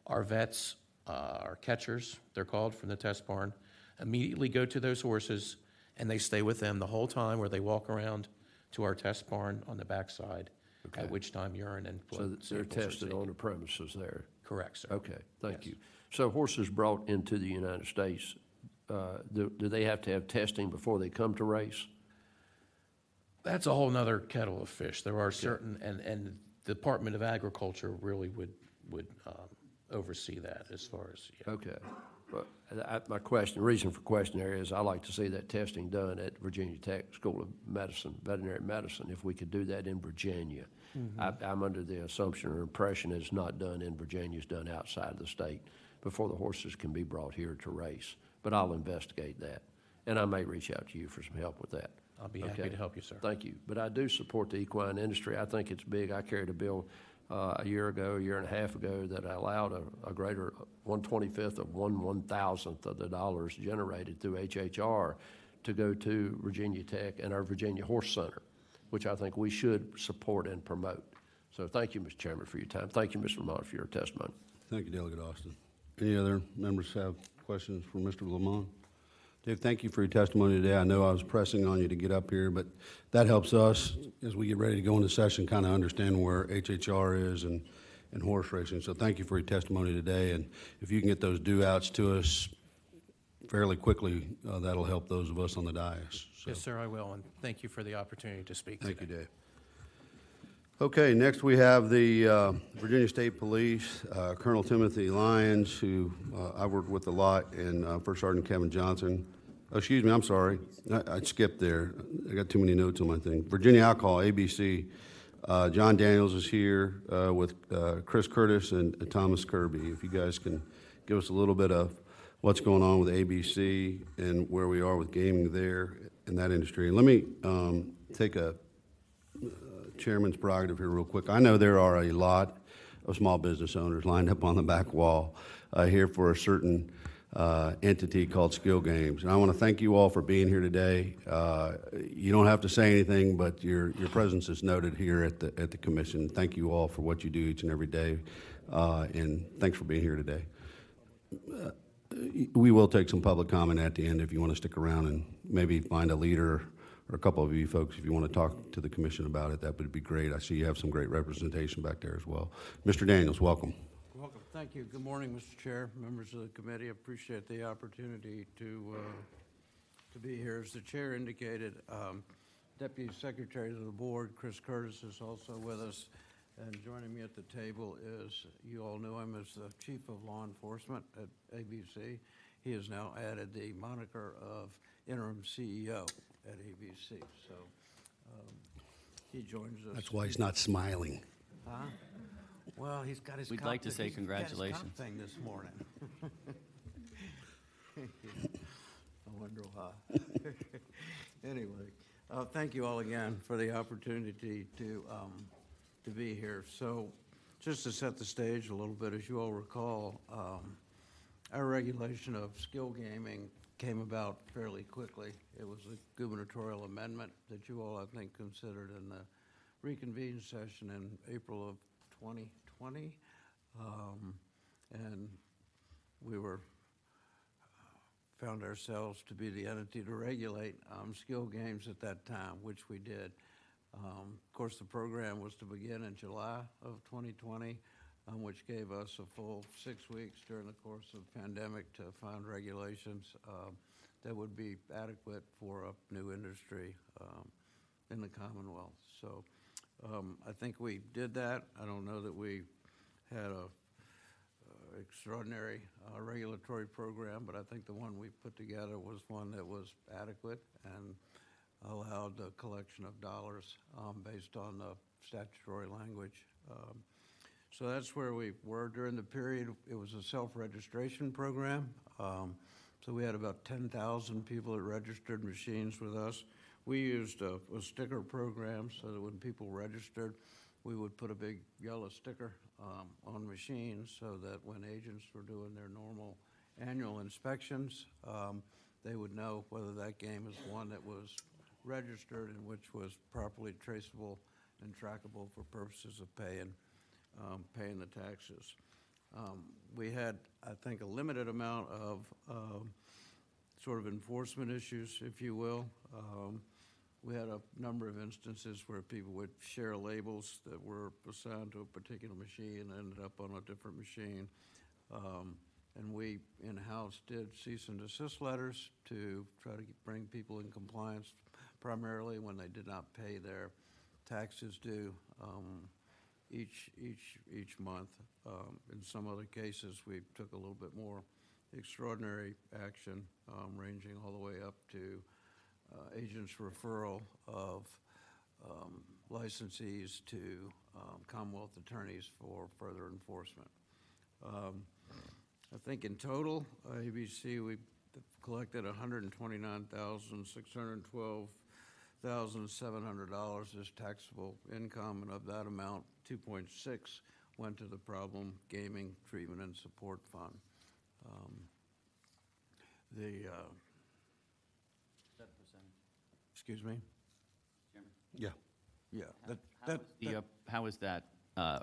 our vets, our catchers, they're called from the test barn, immediately go to those horses, and they stay with them the whole time, where they walk around to our test barn on the backside, at which time urine and So blood that they're samples are tested taken. on the premises there? Correct, sir. Okay, thank Yes. you. So horses brought into the United States, do they have to have testing before they come to race? That's a whole nother kettle of fish. There are certain, and the Department of Agriculture really would oversee that as far as, yeah. Okay. Well, my reason for question there is I like to see that testing done at Virginia Tech School of Medicine, Veterinary Medicine, if we could do that in Virginia. I'm under the assumption or impression it's not done in Virginia, it's done outside the state before the horses can be brought here to race. But I'll investigate that, and I may reach out to you for some help with that. I'll be happy to help you, sir. Thank you. But I do support the equine industry. I think it's big. I carried a bill a year and a half ago, that allowed a greater 1/25th of 1/1000th of the dollars generated through HHR to go to Virginia Tech and our Virginia Horse Center, which I think we should support and promote. So thank you, Mr. Chairman, for your time. Thank you, Mr. Lamont, for your testimony. Thank you, Delegate Austin. Any other members have questions for Mr. Lamont? Dave, thank you for your testimony today. I know I was pressing on you to get up here, but that helps us, as we get ready to go into session, kind of understand where HHR is and horse racing. So thank you for your testimony today, and if you can get those due outs to us fairly quickly, that'll help those of us on the dais. So, Yes, sir, I will, and thank you for the opportunity to speak today. thank you, Dave. Okay, next we have the Virginia State Police, Colonel Timothy Lyons, who I worked with a lot, and First Sergeant Kevin Johnson. Oh, excuse me, I'm sorry. I skipped there. I got too many notes on my thing. Virginia Alcohol, ABC. John Daniels is here with Chris Curtis and Thomas Kirby. If you guys can give us a little bit of what's going on with ABC and where we are with gaming there in that industry. And let me take a chairman's prerogative here real quick. I know there are a lot of small business owners lined up on the back wall here for a certain entity called Skill Games. And I want to thank you all for being here today. You don't have to say anything, but your presence is noted here at the commission. Thank you all for what you do each and every day, and thanks for being here today. We will take some public comment at the end if you want to stick around and maybe find a leader or a couple of you folks if you want to talk to the commission about it. That would be great. I see you have some great representation back there as well. Mr. Daniels, welcome. Welcome. Thank you. Good morning, Mr. Chair, members of the committee. I appreciate the opportunity to be here. As the chair indicated, Deputy Secretary of the Board, Chris Curtis, is also with us. And joining me at the table is, you all knew him as the Chief of Law Enforcement at ABC. He has now added the moniker of Interim CEO at ABC. So he joins us. That's why he's not smiling. Huh? Well, he's got his. We'd like to say congratulations. He's got his comp thing this morning. I wonder why. Anyway, thank you all again for the opportunity to be here. So, just to set the stage a little bit, as you all recall, our regulation of skill gaming came about fairly quickly. It was a gubernatorial amendment that you all, I think, considered in the reconvened session in April of 2020, and we found ourselves to be the entity to regulate skill games at that time, which we did. Of course, the program was to begin in July of 2020, which gave us a full 6 weeks during the course of the pandemic to find regulations that would be adequate for a new industry in the Commonwealth. So I think we did that. I don't know that we had a extraordinary regulatory program, but I think the one we put together was one that was adequate and allowed the collection of dollars based on the statutory language. So that's where we were during the period. It was a self-registration program. So we had about 10,000 people that registered machines with us. We used a sticker program so that when people registered, we would put a big yellow sticker on machines so that when agents were doing their normal annual inspections, they would know whether that game is one that was registered and which was properly traceable and trackable for purposes of paying the taxes. We had, I think, a limited amount of sort of enforcement issues, if you will. We had a number of instances where people would share labels that were assigned to a particular machine and ended up on a different machine. And we in-house did cease and desist letters to try to bring people in compliance, primarily when they did not pay their taxes due each month. In some other cases, we took a little bit more extraordinary action, ranging all the way up to agents' referral of licensees to Commonwealth attorneys for further enforcement. I think in total, ABC, we collected $129,612,700 as taxable income, and of that amount, 2.6 went to the Problem Gaming Treatment and Support Fund. Excuse me? Yeah. Yeah. How is that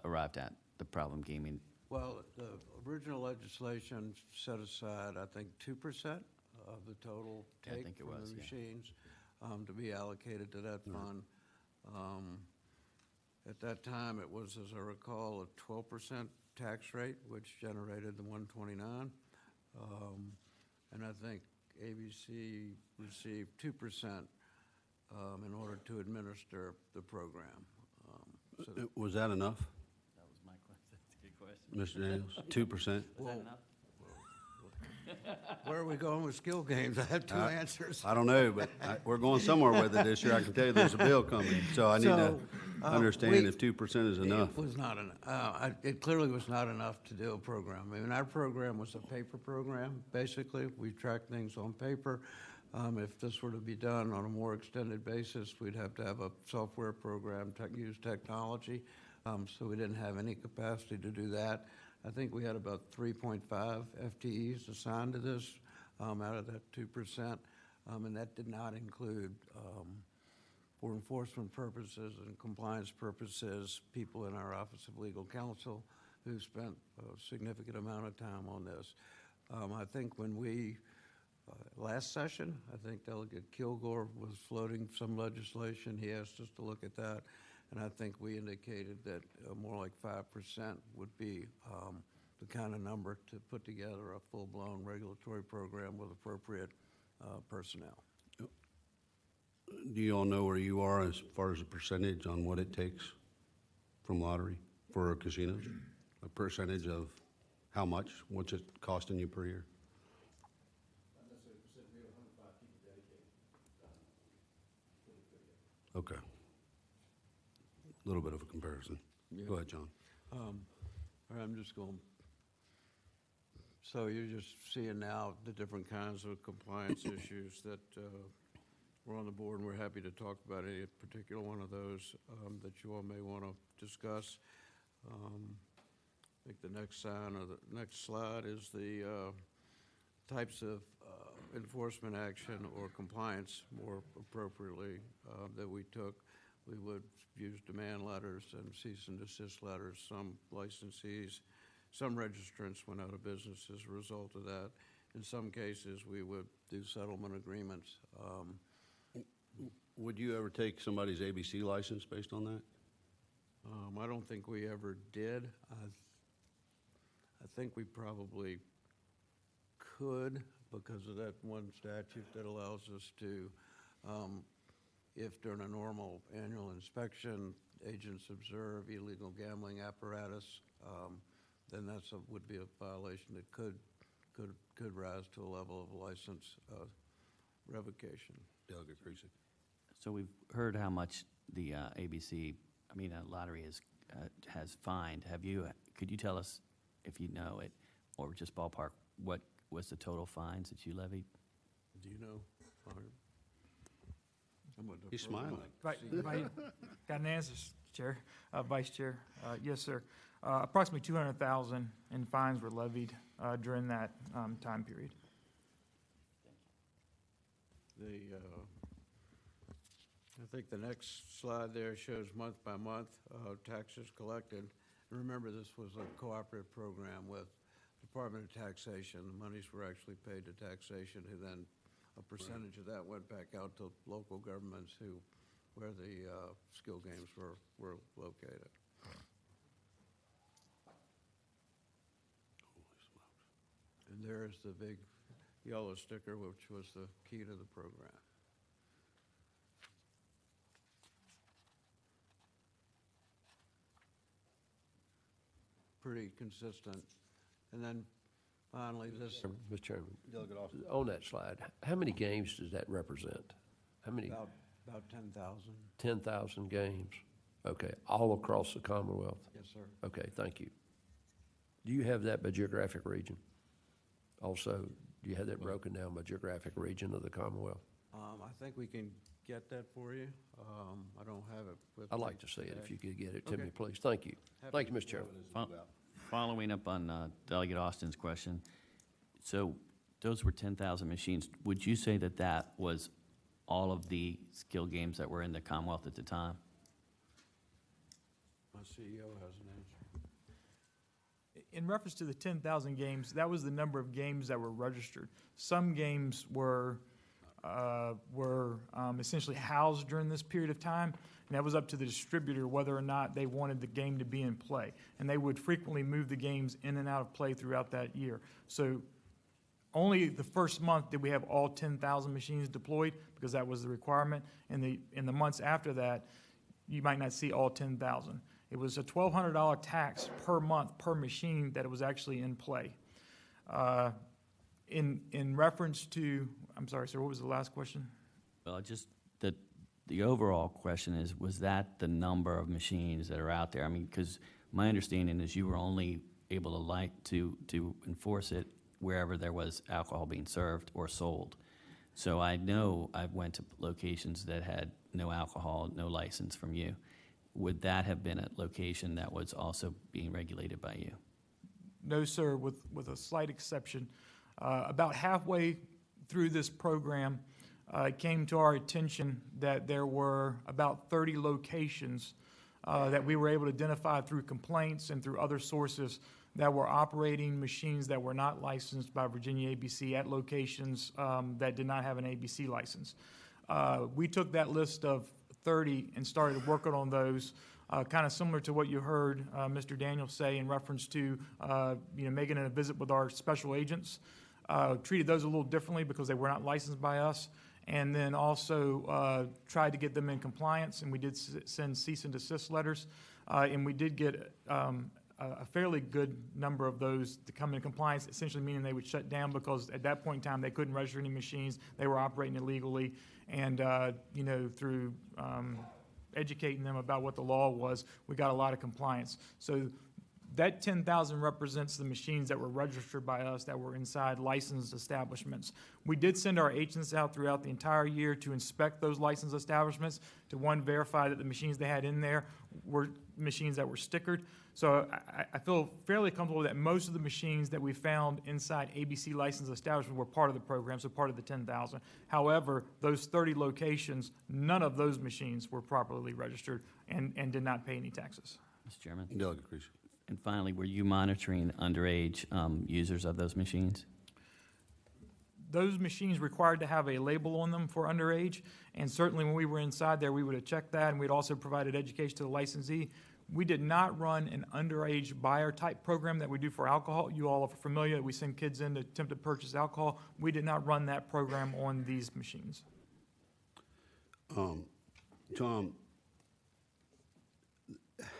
arrived at, the problem gaming? Well, the original legislation set aside, I think, 2% of the total Yeah, I take think it from was, the yeah. machines to be allocated to that fund. At that time, it was, as I recall, a 12% tax rate, which generated the 129. And I think ABC received 2% in order to administer the program. Was that enough, That was my question. That's a good question. Mr. Daniels? 2%? Was that enough? Where are we going with skill games? I have two answers. I don't know, but we're going somewhere with it this year. I can tell you there's a bill coming, so I need to understand if 2% is enough. It was not enough. It clearly was not enough to do a program. I mean, our program was a paper program, basically. We tracked things on paper. If this were to be done on a more extended basis, we'd have to have a software program, use technology. So we didn't have any capacity to do that. I think we had about 3.5 FTEs assigned to this out of that 2%, and that did not include, for enforcement purposes and compliance purposes, people in our Office of Legal Counsel who spent a significant amount of time on this. I think when we, last session, I think Delegate Kilgore was floating some legislation. He asked us to look at that, and I think we indicated that more like 5% would be the kind of number to put together a full-blown regulatory program with appropriate personnel. Do you all know where you are as far as a percentage on what it takes from lottery for casinos? A percentage of how much? What's it costing you per year? Okay. A little bit of a comparison. Yeah. Go ahead, John. All right, I'm just going, so you're just seeing now the different kinds of compliance issues that were on the board, and we're happy to talk about any particular one of those that you all may want to discuss. I think the next slide is the types of enforcement action or compliance, more appropriately, that we took. We would use demand letters and cease and desist letters. Some licensees, some registrants went out of business as a result of that. In some cases, we would do settlement agreements. Would you ever take somebody's ABC license based on that? I don't think we ever did. I think we probably could, because of that one statute that allows us to, if during a normal annual inspection, agents observe illegal gambling apparatus, then that's would be a violation that could rise to a level of license revocation. Delegate Creasy. So we've heard how much the lottery has fined. Could you tell us, if you know it, or just ballpark, what was the total fines that you levied? Do you know? He's smiling. Got an answer, Chair, Vice Chair. Yes, sir. Approximately 200,000 in fines were levied during that time period. I think the next slide there shows month by month taxes collected. And remember, this was a cooperative program with Department of Taxation. The monies were actually paid to taxation, who then a percentage of that went back out to local governments where the skill games were located. And there's the big yellow sticker, which was the key to the program. Pretty consistent. And then finally, this, Mr. Chairman, Delegate Austin. on that slide, how many games does that represent? How many? about 10,000. 10,000 games. Okay, all across the Commonwealth? Yes, sir. Okay, thank you. Do you have that by geographic region? Also, do you have that broken down by geographic region of the Commonwealth? I think we can get that for you. I don't have it with I'd me like to see it today. if you could get it to Okay. me, please. Thank you. Thank you, Mr. Chairman. Following up on Delegate Austin's question, so those were 10,000 machines. Would you say that that was all of the skill games that were in the Commonwealth at the time? My CEO has an answer. In reference to the 10,000 games, that was the number of games that were registered. Some games were essentially housed during this period of time, and that was up to the distributor whether or not they wanted the game to be in play. And they would frequently move the games in and out of play throughout that year. So only the first month did we have all 10,000 machines deployed, because that was the requirement. In the months after that, you might not see all 10,000. It was a $1,200 tax per month per machine that it was actually in play. In reference to, I'm sorry, sir, what was the last question? Well, just the overall question is, was that the number of machines that are out there? I mean, because my understanding is you were only able to enforce it wherever there was alcohol being served or sold. So I know I went to locations that had no alcohol, no license from you. Would that have been a location that was also being regulated by you? No, sir, with a slight exception. About halfway through this program, it came to our attention that there were about 30 locations that we were able to identify through complaints and through other sources that were operating machines that were not licensed by Virginia ABC at locations that did not have an ABC license. We took that list of 30 and started working on those, kind of similar to what you heard Mr. Daniels say in reference to making a visit with our special agents. Treated those a little differently because they were not licensed by us, and then also tried to get them in compliance, and we did send cease and desist letters, and we did get a fairly good number of those to come in compliance, essentially meaning they would shut down because at that point in time they couldn't register any machines, they were operating illegally, and through educating them about what the law was, we got a lot of compliance. So that 10,000 represents the machines that were registered by us that were inside licensed establishments. We did send our agents out throughout the entire year to inspect those licensed establishments to, one, verify that the machines they had in there were machines that were stickered. So I feel fairly comfortable that most of the machines that we found inside ABC licensed establishments were part of the program, so part of the 10,000. However, those 30 locations, none of those machines were properly registered and did not pay any taxes. Mr. Chairman. Delegate Creasy. And finally, were you monitoring underage users of those machines? Those machines required to have a label on them for underage, and certainly when we were inside there, we would have checked that, and we'd also provided education to the licensee. We did not run an underage buyer type program that we do for alcohol. You all are familiar. We send kids in to attempt to purchase alcohol. We did not run that program on these machines. Tom,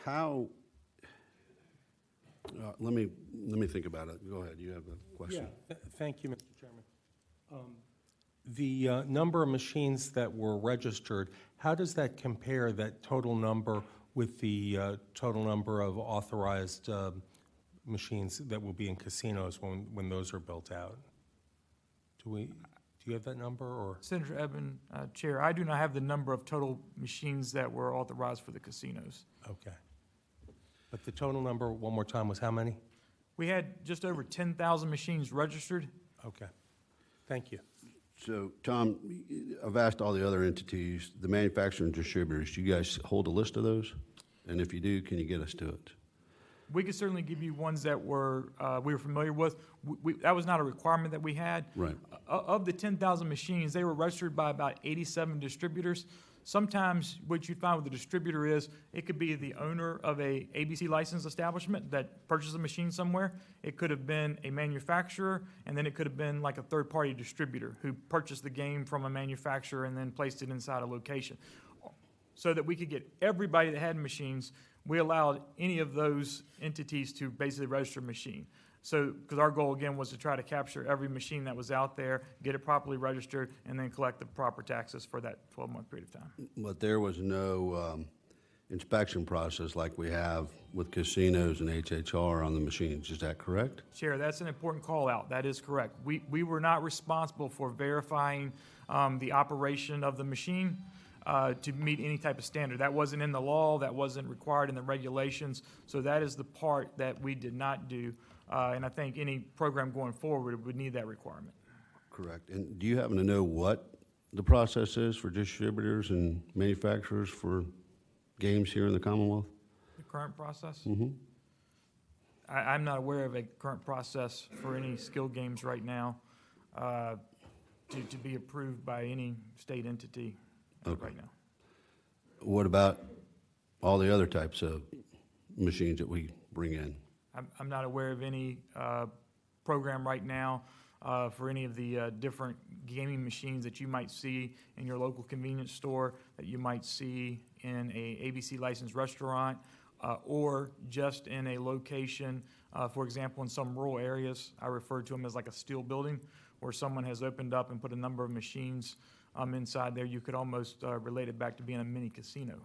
how? Let me think about it. Go ahead. You have a question. Yeah, thank you, Mr. Chairman. The number of machines that were registered, how does that compare, that total number, with the total number of authorized machines that will be in casinos when those are built out? Do you have that number, or? Senator Eben, Chair, I do not have the number of total machines that were authorized for the casinos. Okay. But the total number, one more time, was how many? We had just over 10,000 machines registered. Okay. Thank you. So, Tom, I've asked all the other entities, the manufacturers and distributors, do you guys hold a list of those? And if you do, can you get us to it? We could certainly give you ones that were we were familiar with. That was not a requirement that we had. Right. Of the 10,000 machines, they were registered by about 87 distributors. Sometimes what you find with the distributor is it could be the owner of a ABC licensed establishment that purchases a machine somewhere. It could have been a manufacturer, and then it could have been like a third-party distributor who purchased the game from a manufacturer and then placed it inside a location. So that we could get everybody that had machines, we allowed any of those entities to basically register a machine. So, because our goal, again, was to try to capture every machine that was out there, get it properly registered, and then collect the proper taxes for that 12-month period of time. But there was no inspection process like we have with casinos and HHR on the machines. Is that correct? Chair, that's an important call out. That is correct. We were not responsible for verifying the operation of the machine to meet any type of standard. That wasn't in the law. That wasn't required in the regulations. So that is the part that we did not do. And I think any program going forward would need that requirement. Correct. And do you happen to know what the process is for distributors and manufacturers for games here in the Commonwealth? The current process? Mm-hmm. I'm not aware of a current process for any skill games right now to be approved by any state entity right now. What about all the other types of machines that we bring in? I'm not aware of any program right now for any of the different gaming machines that you might see in your local convenience store, that you might see in a ABC licensed restaurant, or just in a location, for example, in some rural areas. I refer to them as like a steel building, where someone has opened up and put a number of machines inside there. You could almost relate it back to being a mini casino.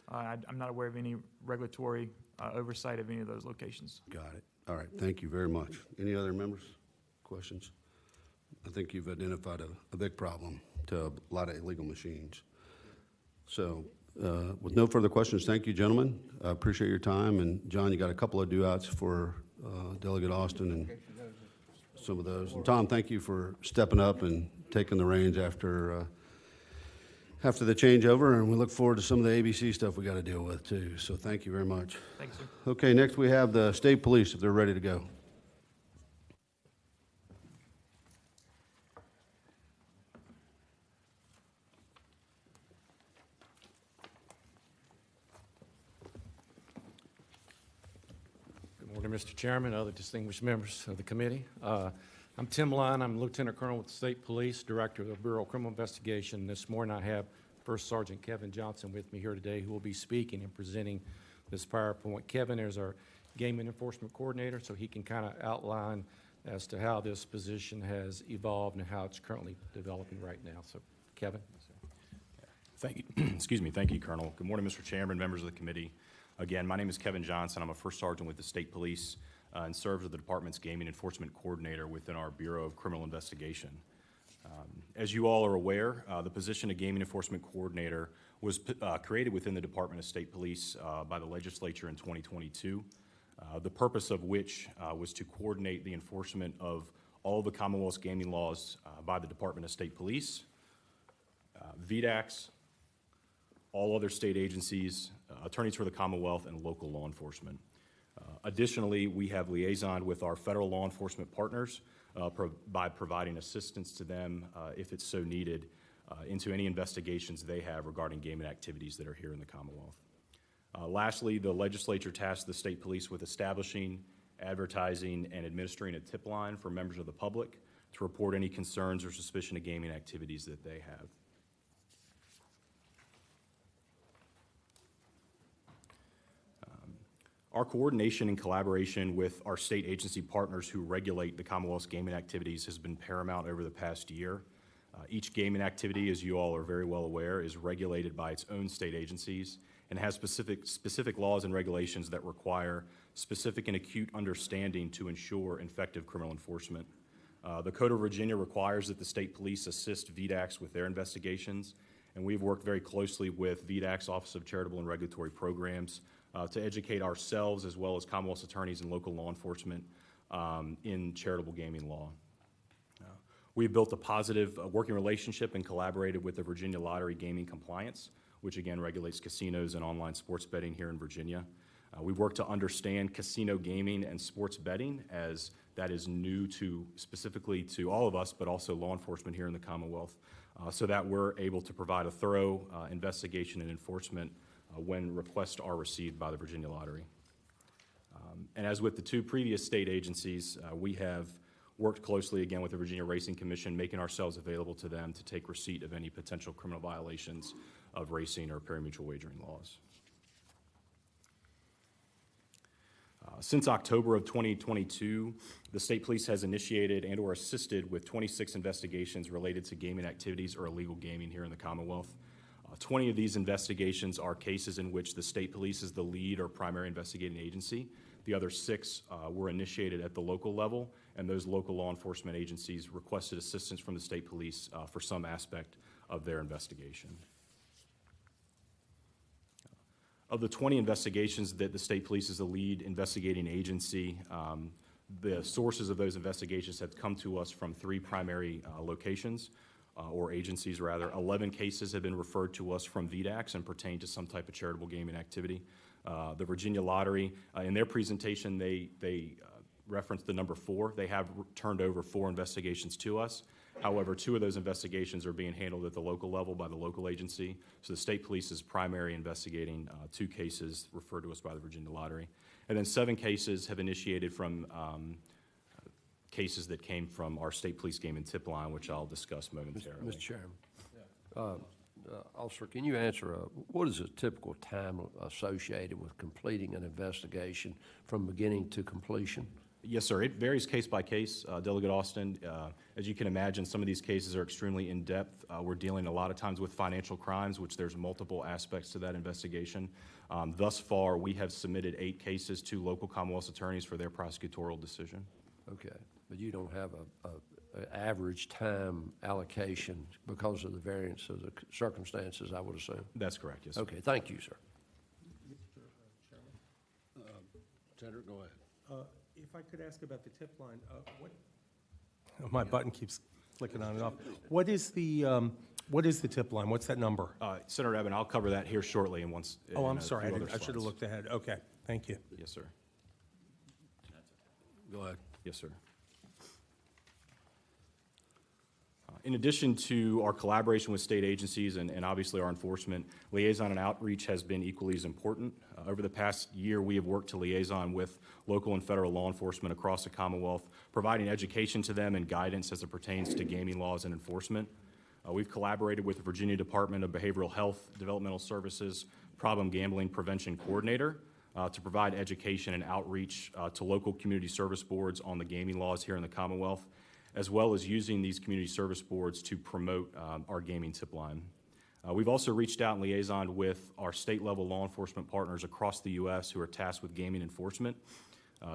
I'm not aware of any regulatory oversight of any of those locations. Got it. All right. Thank you very much. Any other members? Questions? I think you've identified a big problem to a lot of illegal machines. So with no further questions, thank you, gentlemen. I appreciate your time. And John, you got a couple of due outs for Delegate Austin and some of those. And Tom, thank you for stepping up and taking the reins after the changeover, and we look forward to some of the ABC stuff we got to deal with too. So thank you very much. Thanks, sir. Okay, next we have the state police, if they're ready to go. Good morning, Mr. Chairman, other distinguished members of the committee. I'm Tim Lyon. I'm Lieutenant Colonel with the State Police, Director of the Bureau of Criminal Investigation. This morning I have First Sergeant Kevin Johnson with me here today, who will be speaking and presenting this PowerPoint. Kevin is our Gaming Enforcement Coordinator, so he can kind of outline as to how this position has evolved and how it's currently developing right now. So, Kevin. Thank you. Excuse me. Thank you, Colonel. Good morning, Mr. Chairman, members of the committee. Again, my name is Kevin Johnson. I'm a First Sergeant with the State Police and serve as the department's Gaming Enforcement Coordinator within our Bureau of Criminal Investigation. As you all are aware, the position of Gaming Enforcement Coordinator was created within the Department of State Police by the legislature in 2022, the purpose of which was to coordinate the enforcement of all the Commonwealth's gaming laws by the Department of State Police, VDACs, all other state agencies, attorneys for the Commonwealth, and local law enforcement. Additionally, we have liaisoned with our federal law enforcement partners by providing assistance to them, if it's so needed, into any investigations they have regarding gaming activities that are here in the Commonwealth. Lastly, the legislature tasked the state police with establishing, advertising, and administering a tip line for members of the public to report any concerns or suspicion of gaming activities that they have. Our coordination and collaboration with our state agency partners who regulate the Commonwealth's gaming activities has been paramount over the past year. Each gaming activity, as you all are very well aware, is regulated by its own state agencies and has specific laws and regulations that require specific and acute understanding to ensure effective criminal enforcement. The Code of Virginia requires that the state police assist VDACs with their investigations, and we've worked very closely with VDAC's Office of Charitable and Regulatory Programs to educate ourselves as well as Commonwealth's attorneys and local law enforcement in charitable gaming law. We've built a positive working relationship and collaborated with the Virginia Lottery Gaming Compliance, which again regulates casinos and online sports betting here in Virginia. We've worked to understand casino gaming and sports betting, as that is new specifically to all of us, but also law enforcement here in the Commonwealth, so that we're able to provide a thorough investigation and enforcement when requests are received by the Virginia Lottery. And as with the two previous state agencies, we have worked closely again with the Virginia Racing Commission, making ourselves available to them to take receipt of any potential criminal violations of racing or parimutuel wagering laws. Since October of 2022, the state police has initiated and or assisted with 26 investigations related to gaming activities or illegal gaming here in the Commonwealth. 20 of these investigations are cases in which the state police is the lead or primary investigating agency. The other 6 were initiated at the local level, and those local law enforcement agencies requested assistance from the state police for some aspect of their investigation. Of the 20 investigations that the state police is the lead investigating agency, the sources of those investigations have come to us from 3 primary locations. Or agencies rather. 11 cases have been referred to us from VDACs and pertain to some type of charitable gaming activity. The Virginia Lottery, in their presentation, they referenced the number 4. They have turned over 4 investigations to us. However, 2 of those investigations are being handled at the local level by the local agency. So the state police is primary investigating 2 cases referred to us by the Virginia Lottery. And then 7 cases have initiated from cases that came from our state police game and tip line, which I'll discuss momentarily. Mr. Chairman, Officer, can you answer what is a typical time associated with completing an investigation from beginning to completion? Yes, sir. It varies case by case, Delegate Austin. As you can imagine, some of these cases are extremely in-depth. We're dealing a lot of times with financial crimes, which there's multiple aspects to that investigation. Thus far, we have submitted 8 cases to local Commonwealth attorneys for their prosecutorial decision. Okay, but you don't have an average time allocation because of the variance of the circumstances, I would assume? That's correct, yes, sir. Okay, thank you, sir. Senator, go ahead. If If I could ask about the tip line, my button keeps clicking on and off. What is the tip line? What's that number? Senator Eben, I'll cover that here shortly and once. Oh, in I'm a sorry, few other I should have slides. looked ahead. Okay, thank you. Yes, sir. Go ahead. Yes, sir. In addition to our collaboration with state agencies and obviously our enforcement, liaison and outreach has been equally as important. Over the past year, we have worked to liaison with local and federal law enforcement across the Commonwealth, providing education to them and guidance as it pertains to gaming laws and enforcement. We've collaborated with the Virginia Department of Behavioral Health, Developmental Services, Problem Gambling Prevention Coordinator to provide education and outreach to local community service boards on the gaming laws here in the Commonwealth, as well as using these community service boards to promote our gaming tip line. We've also reached out and liaisoned with our state-level law enforcement partners across the U.S. who are tasked with gaming enforcement.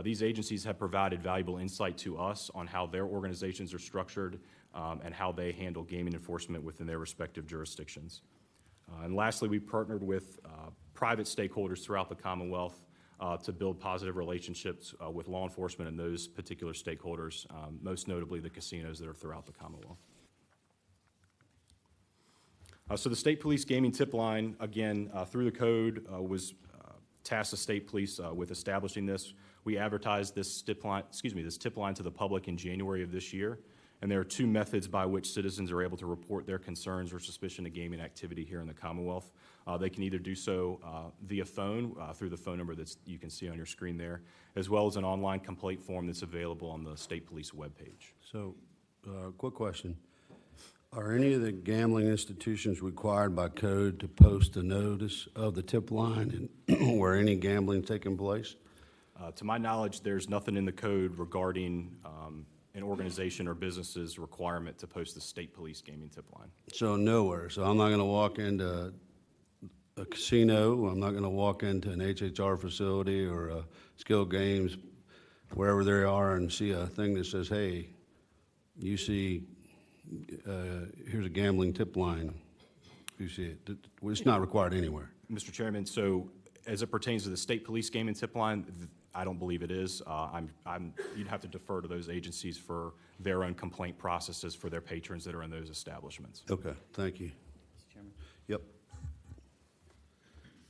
These agencies have provided valuable insight to us on how their organizations are structured and how they handle gaming enforcement within their respective jurisdictions. And lastly, we partnered with private stakeholders throughout the Commonwealth to build positive relationships with law enforcement and those particular stakeholders, most notably the casinos that are throughout the Commonwealth. So the State Police Gaming Tip Line, again, through the code, was tasked the State Police with establishing this. We advertised this tip line to the public in January of this year, and there are two methods by which citizens are able to report their concerns or suspicion of gaming activity here in the Commonwealth. They can either do so via phone, through the phone number that you can see on your screen there, as well as an online complaint form that's available on the State Police webpage. So, quick question. Are any of the gambling institutions required by code to post a notice of the tip line and where any gambling taking place? To my knowledge, there's nothing in the code regarding an organization or business's requirement to post the State Police Gaming Tip Line. So nowhere. So I'm not going to walk into a casino. I'm not going to walk into an HHR facility or a Skill Games, wherever they are, and see a thing that says, hey, you see, here's a gambling tip line. You see it. It's not required anywhere. Mr. Chairman, so as it pertains to the State Police Gaming Tip Line, I don't believe it is. You'd have to defer to those agencies for their own complaint processes for their patrons that are in those establishments. Okay, thank you. Mr. Chairman, Yep.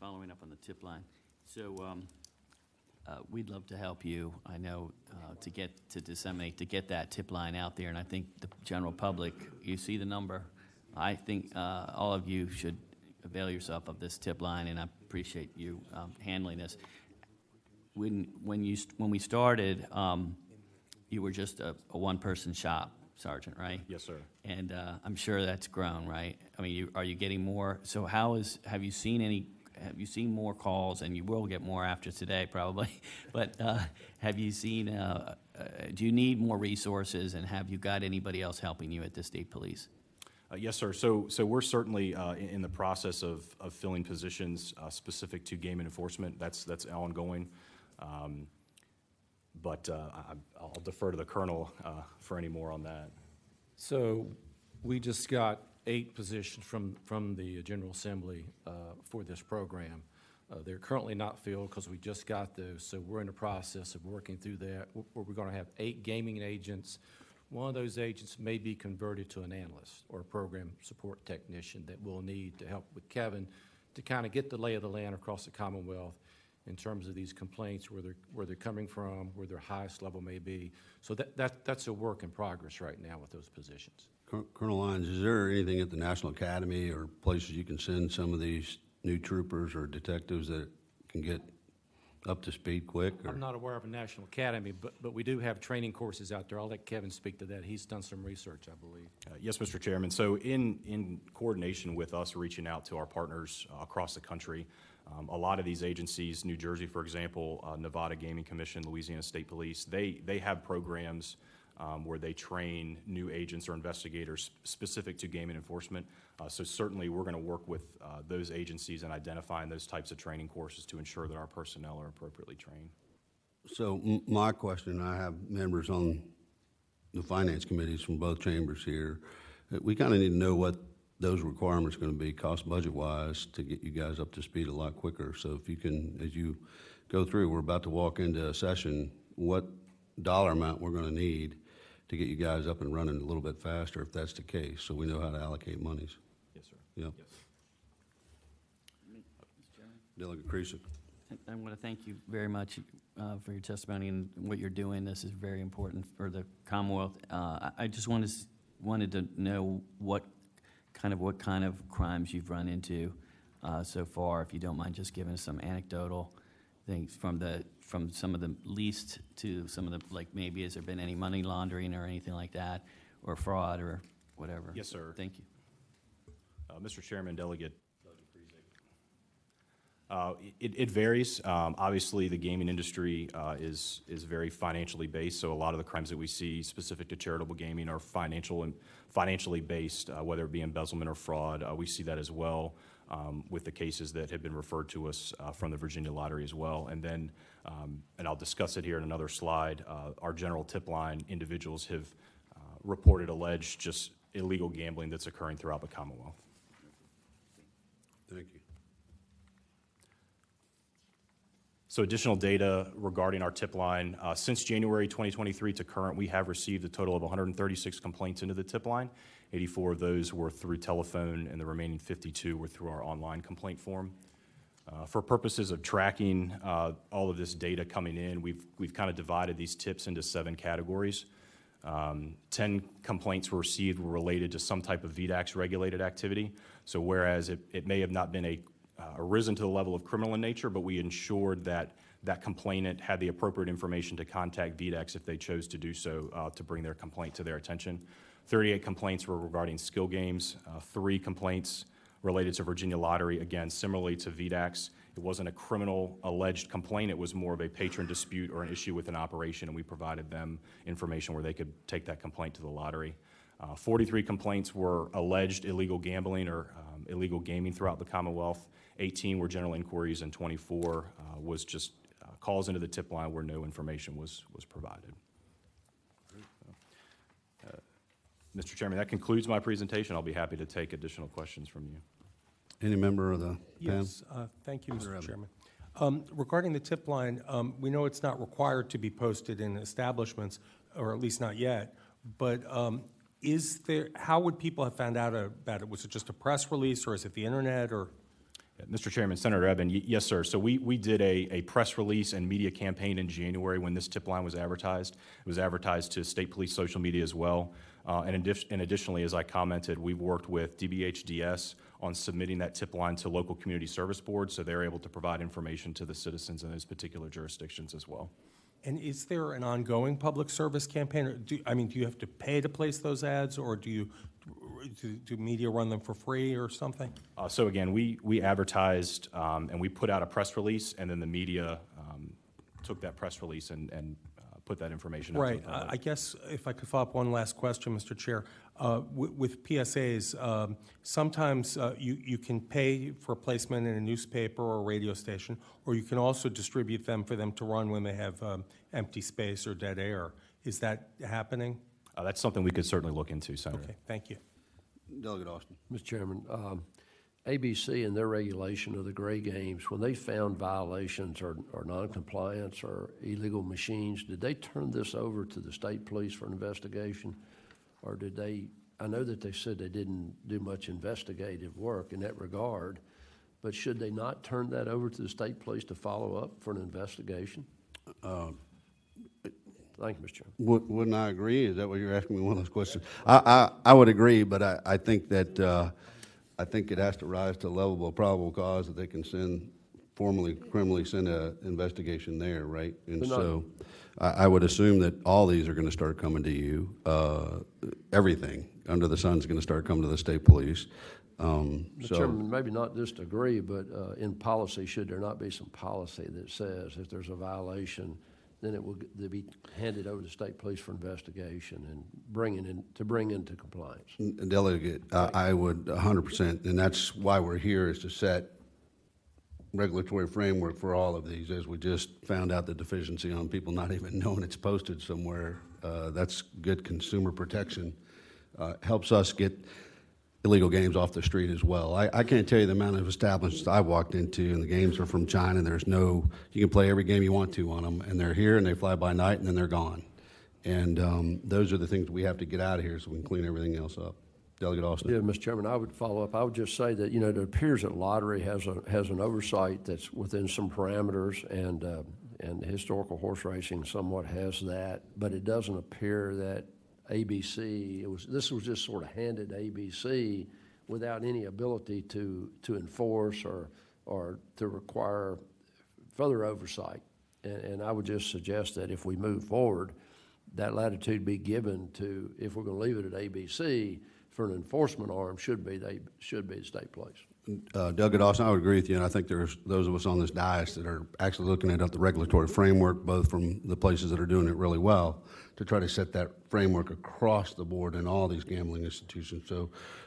following up on the tip line. So we'd love to help you, I know, to disseminate, to get that tip line out there. And I think the general public, you see the number. I think all of you should avail yourself of this tip line, and I appreciate you handling this. When we started, you were just a one-person shop, Sergeant, right? Yes, sir. And I'm sure that's grown, right? I mean, are you getting more? So have you seen more calls, and you will get more after today probably, but have you seen, do you need more resources, and have you got anybody else helping you at the State Police? Yes, sir. So we're certainly in the process of filling positions specific to gaming enforcement. That's ongoing. But I'll defer to the Colonel for any more on that. So we just got 8 positions from the General Assembly for this program. They're currently not filled because we just got those, so we're in the process of working through that. We're going to have 8 gaming agents. One of those agents may be converted to an analyst or a program support technician that we'll need to help with Kevin to kind of get the lay of the land across the Commonwealth in terms of these complaints, where they're coming from, where their highest level may be. So that's a work in progress right now with those positions. Colonel Lyons, is there anything at the National Academy or places you can send some of these new troopers or detectives that can get up to speed quick? Or? I'm not aware of a National Academy, but we do have training courses out there. I'll let Kevin speak to that. He's done some research, I believe. Yes, Mr. Chairman. So in coordination with us reaching out to our partners across the country, a lot of these agencies, New Jersey, for example, Nevada Gaming Commission, Louisiana State Police, they have programs where they train new agents or investigators specific to gaming enforcement. So certainly we're going to work with those agencies in identifying those types of training courses to ensure that our personnel are appropriately trained. So my question, I have members on the finance committees from both chambers here. We kind of need to know what those requirements are going to be cost budget-wise to get you guys up to speed a lot quicker. So if you can, as you go through, we're about to walk into a session, what dollar amount we're gonna need to get you guys up and running a little bit faster, if that's the case, so we know how to allocate monies. Yes, sir. Yep. Yes. Mr. Chairman? Delegate Creasy. I want to thank you very much for your testimony and what you're doing. This is very important for the Commonwealth. I just wanted to know what kind of crimes you've run into so far, if you don't mind just giving us some anecdotal things from some of the least to some of the, like, maybe has there been any money laundering or anything like that, or fraud or whatever? Yes, sir. Thank you. Mr. Chairman, Delegate. It varies. Obviously, the gaming industry is very financially based, so a lot of the crimes that we see specific to charitable gaming are financially based, whether it be embezzlement or fraud. We see that as well with the cases that have been referred to us from the Virginia Lottery as well. And then, and I'll discuss it here in another slide, our general tip line individuals have reported alleged just illegal gambling that's occurring throughout the Commonwealth. Thank you. So additional data regarding our tip line. Since January 2023 to current, we have received a total of 136 complaints into the tip line. 84 of those were through telephone, and the remaining 52 were through our online complaint form. For purposes of tracking all of this data coming in, we've kind of divided these tips into 7 categories. 10 complaints were received were related to some type of VDAX-regulated activity. So whereas it may have not been arisen to the level of criminal in nature, but we ensured that that complainant had the appropriate information to contact VDAX if they chose to do so to bring their complaint to their attention. 38 complaints were regarding skill games, 3 complaints related to Virginia Lottery, again, similarly to VDAX. It wasn't a criminal alleged complaint, it was more of a patron dispute or an issue with an operation, and we provided them information where they could take that complaint to the lottery. 43 complaints were alleged illegal gambling or illegal gaming throughout the Commonwealth. 18 were general inquiries, and 24 was just calls into the tip line where no information was provided. Mr. Chairman, that concludes my presentation. I'll be happy to take additional questions from you. Any member of the panel? Yes, thank you, Mr. Chairman. Regarding the tip line, we know it's not required to be posted in establishments, or at least not yet, but how would people have found out about it? Was it just a press release, or is it the internet, or? Mr. Chairman, Senator Eben, yes, sir. So we did a press release and media campaign in January when this tip line was advertised. It was advertised to state police social media as well. And additionally, as I commented, we've worked with DBHDS on submitting that tip line to local community service boards, so they're able to provide information to the citizens in those particular jurisdictions as well. And is there an ongoing public service campaign? Or do you have to pay to place those ads, or do media run them for free or something? So again, we advertised and we put out a press release, and then the media took that press release and put that information out. Right. I guess if I could follow up one last question, Mr. Chair. With PSAs, sometimes you can pay for placement in a newspaper or a radio station, or you can also distribute them for them to run when they have empty space or dead air. Is that happening? That's something we could certainly look into, Senator. Okay, thank you. Delegate Austin. Mr. Chairman, ABC in their regulation of the gray games, when they found violations or noncompliance or illegal machines, did they turn this over to the state police for an investigation? Or did they, I know that they said they didn't do much investigative work in that regard, but should they not turn that over to the state police to follow up for an investigation? Thank you, Mr. Chairman. Wouldn't I agree? Is that what you're asking me, one of those questions? I would agree, but I think that I think it has to rise to the level of probable cause that they can criminally send an investigation there, right? And so I would assume that all these are going to start coming to you. Everything under the sun is going to start coming to the state police. Mr. Chairman, maybe not just agree, but in policy, should there not be some policy that says if there's a violation, then it will be handed over to state police for investigation and bring into compliance? Delegate, I would 100%, and that's why we're here, is to set regulatory framework for all of these, as we just found out the deficiency on people not even knowing it's posted somewhere. That's good consumer protection. Helps us get illegal games off the street as well. I can't tell you the amount of establishments I walked into, and the games are from China. There's no, you can play every game you want to on them, and they're here and they fly by night and then they're gone. And those are the things we have to get out of here so we can clean everything else up. Delegate Austin. Yeah, Mr. Chairman, I would follow up. I would just say that, it appears that lottery has an oversight that's within some parameters, and historical horse racing somewhat has that, but it doesn't appear that ABC, this was just sort of handed to ABC without any ability to enforce or to require further oversight. And I would just suggest that if we move forward, that latitude be given to, if we're going to leave it at ABC, for an enforcement arm should be the state police. Delegate Austin, I would agree with you, and I think there's those of us on this dais that are actually looking at the regulatory framework, both from the places that are doing it really well, to try to set that framework across the board in all these gambling institutions.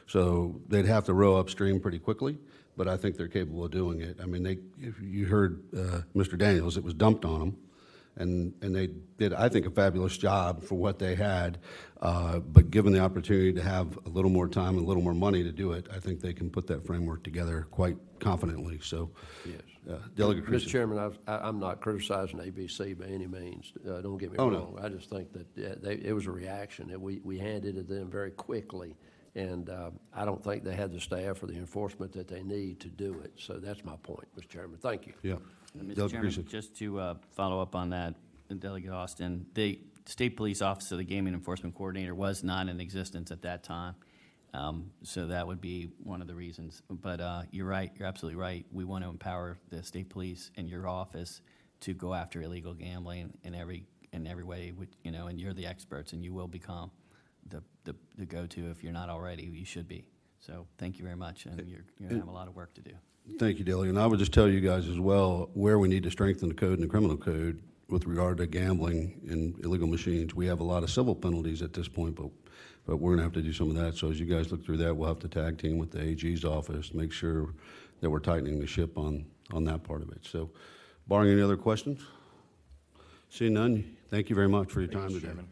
So they'd have to row upstream pretty quickly, but I think they're capable of doing it. I mean, if you heard Mr. Daniels, it was dumped on them. And they did, I think, a fabulous job for what they had. But given the opportunity to have a little more time and a little more money to do it, I think they can put that framework together quite confidently. So, yes. Delegate Mr. Christian. Chairman, I'm not criticizing ABC by any means. Don't get me Oh, wrong. no. I just think that it was a reaction that we handed it to them very quickly. And I don't think they had the staff or the enforcement that they need to do it. So that's my point, Mr. Chairman. Thank you. Yeah. Mr. Delegate Chairman, Christian. just to follow up on that, Delegate Austin, the State Police Office of the Gaming Enforcement Coordinator was not in existence at that time. So that would be one of the reasons. But you're right, you're absolutely right. We want to empower the state police and your office to go after illegal gambling in every way, and you're the experts, and you will become the go-to if you're not already. You should be. So thank you very much, and you're going to have a lot of work to do. Thank you, Delegate. And I would just tell you guys as well where we need to strengthen the code and the criminal code with regard to gambling and illegal machines. We have a lot of civil penalties at this point, but we're going to have to do some of that. So as you guys look through that, we'll have to tag team with the AG's office, make sure that we're tightening the ship on that part of it. So barring any other questions? Seeing none, thank you very much for your time today. Chairman.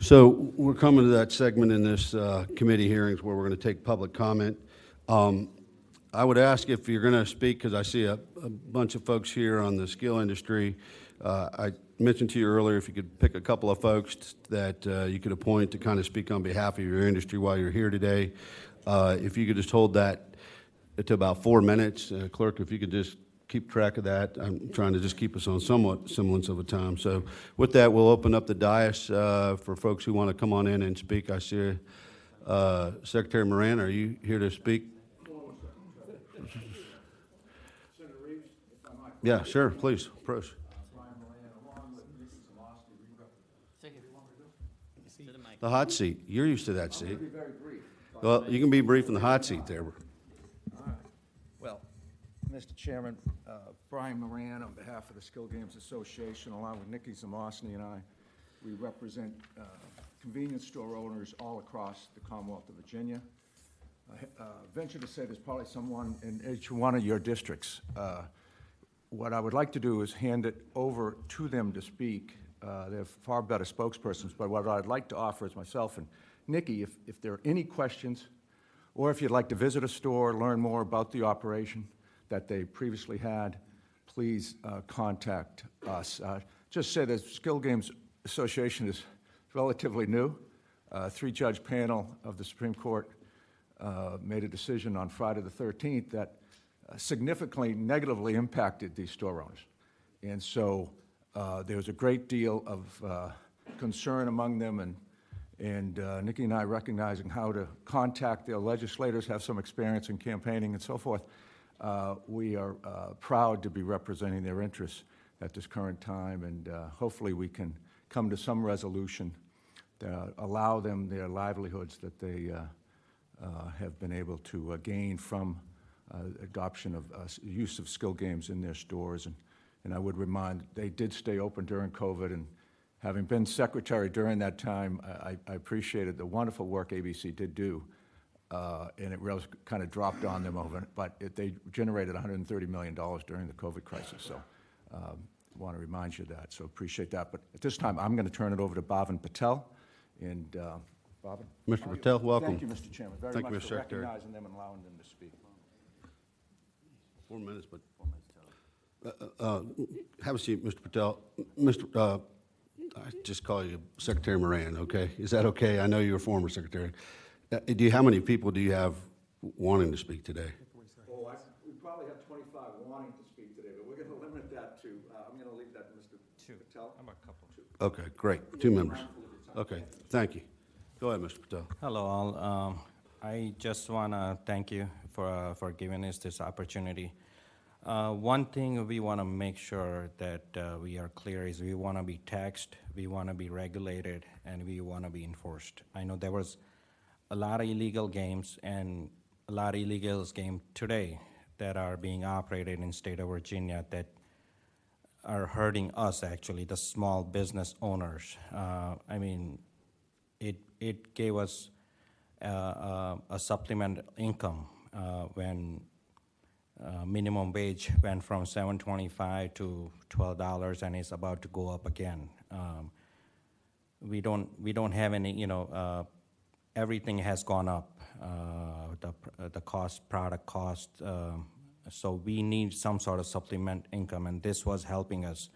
So we're coming to that segment in this committee hearings where we're going to take public comment. I would ask if you're going to speak, because I see a bunch of folks here on the skill industry. I mentioned to you earlier if you could pick a couple of folks that you could appoint to kind of speak on behalf of your industry while you're here today. If you could just hold that to about 4 minutes. Clerk, if you could just keep track of that. I'm trying to just keep us on somewhat semblance of a time. So with that, we'll open up the dais for folks who want to come on in and speak. I see Secretary Moran, are you here to speak? Yeah, sure, please, approach. The hot seat. You're used to that seat. Well, you can be brief in the hot seat there. Well, Mr. Chairman, Brian Moran, on behalf of the Skill Games Association, along with Nikki Zamosny and I, we represent convenience store owners all across the Commonwealth of Virginia. Venture to say there's probably someone in each one of your districts. What I would like to do is hand it over to them to speak. They're far better spokespersons, but what I'd like to offer is myself and Nikki, if there are any questions, or if you'd like to visit a store, learn more about the operation that they previously had, please contact us. Just say the Skill Games Association is relatively new. A 3-judge panel of the Supreme Court made a decision on Friday the 13th that significantly negatively impacted these store owners. And so there was a great deal of concern among them, and Nikki and I recognizing how to contact their legislators, have some experience in campaigning and so forth. We are proud to be representing their interests at this current time, and hopefully we can come to some resolution that allow them their livelihoods that they have been able to gain from adoption of use of skill games in their stores. And I would remind, they did stay open during COVID and having been secretary during that time, I appreciated the wonderful work ABC did do, and it really kind of dropped on them they generated $130 million during the COVID crisis, so I want to remind you of that, so appreciate that. But at this time, I'm going to turn it over to Bhavin Patel, and Bhavin? Mr. Patel, welcome. Thank you, Mr. Chairman, very Thank you, much Mr. for Secretary. recognizing them and allowing them to speak. 4 minutes, but. Have a seat, Mr. Patel. Mr. I just call you Secretary Moran, okay? Is that okay? I know you're a former secretary. How many people do you have wanting to speak today? Oh, we probably have 25 wanting to speak today, but we're going to limit that to, I'm going to leave that to Mr. Patel. I'm a couple. Okay, great. 2 members. Okay, thank you. Go ahead, Mr. Patel. Hello, all. I just want to thank you for giving us this opportunity. One thing we want to make sure that we are clear is we want to be taxed, we want to be regulated, and we want to be enforced. I know there was a lot of illegal games and a lot of illegal games today that are being operated in state of Virginia that are hurting us, actually, the small business owners. I mean, it gave us a supplement income when minimum wage went from $7.25 to $12, and it's about to go up again. We don't have any, everything has gone up, the product cost. So we need some sort of supplement income, and this was helping us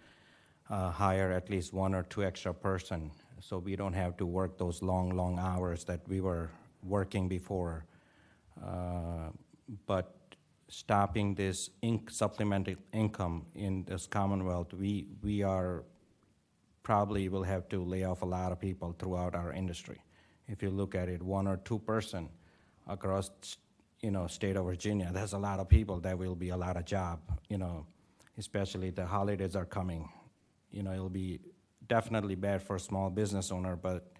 hire at least 1 or 2 extra person, so we don't have to work those long hours that we were working before. But stopping this supplemental income in this Commonwealth, we are probably will have to lay off a lot of people throughout our industry. If you look at it, 1 or 2 person across, state of Virginia, there's a lot of people. There will be a lot of job, especially the holidays are coming. It'll be definitely bad for a small business owner, but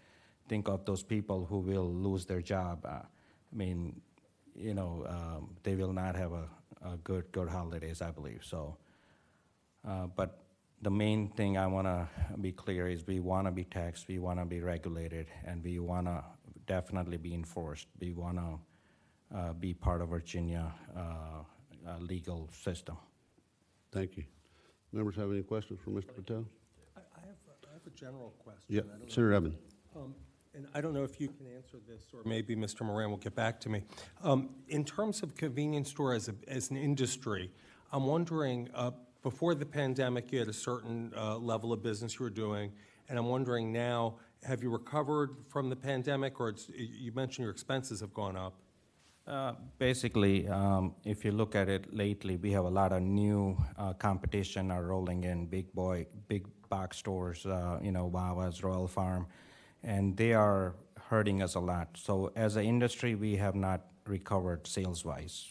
think of those people who will lose their job. They will not have a good holidays, I believe. So, but the main thing I want to be clear is we want to be taxed, we want to be regulated, and we want to definitely be enforced. We want to be part of Virginia legal system. Thank you. Members have any questions for Mr. Patel? I have a general question. Yeah, Senator Evans. And I don't know if you can answer this, or maybe Mr. Moran will get back to me. In terms of convenience store as an industry, I'm wondering, before the pandemic, you had a certain level of business you were doing, and I'm wondering now, have you recovered from the pandemic, or you mentioned your expenses have gone up? Basically, if you look at it lately, we have a lot of new competition are rolling in, big box stores, Wawa's, Royal Farm, and they are hurting us a lot. So as an industry, we have not recovered sales-wise,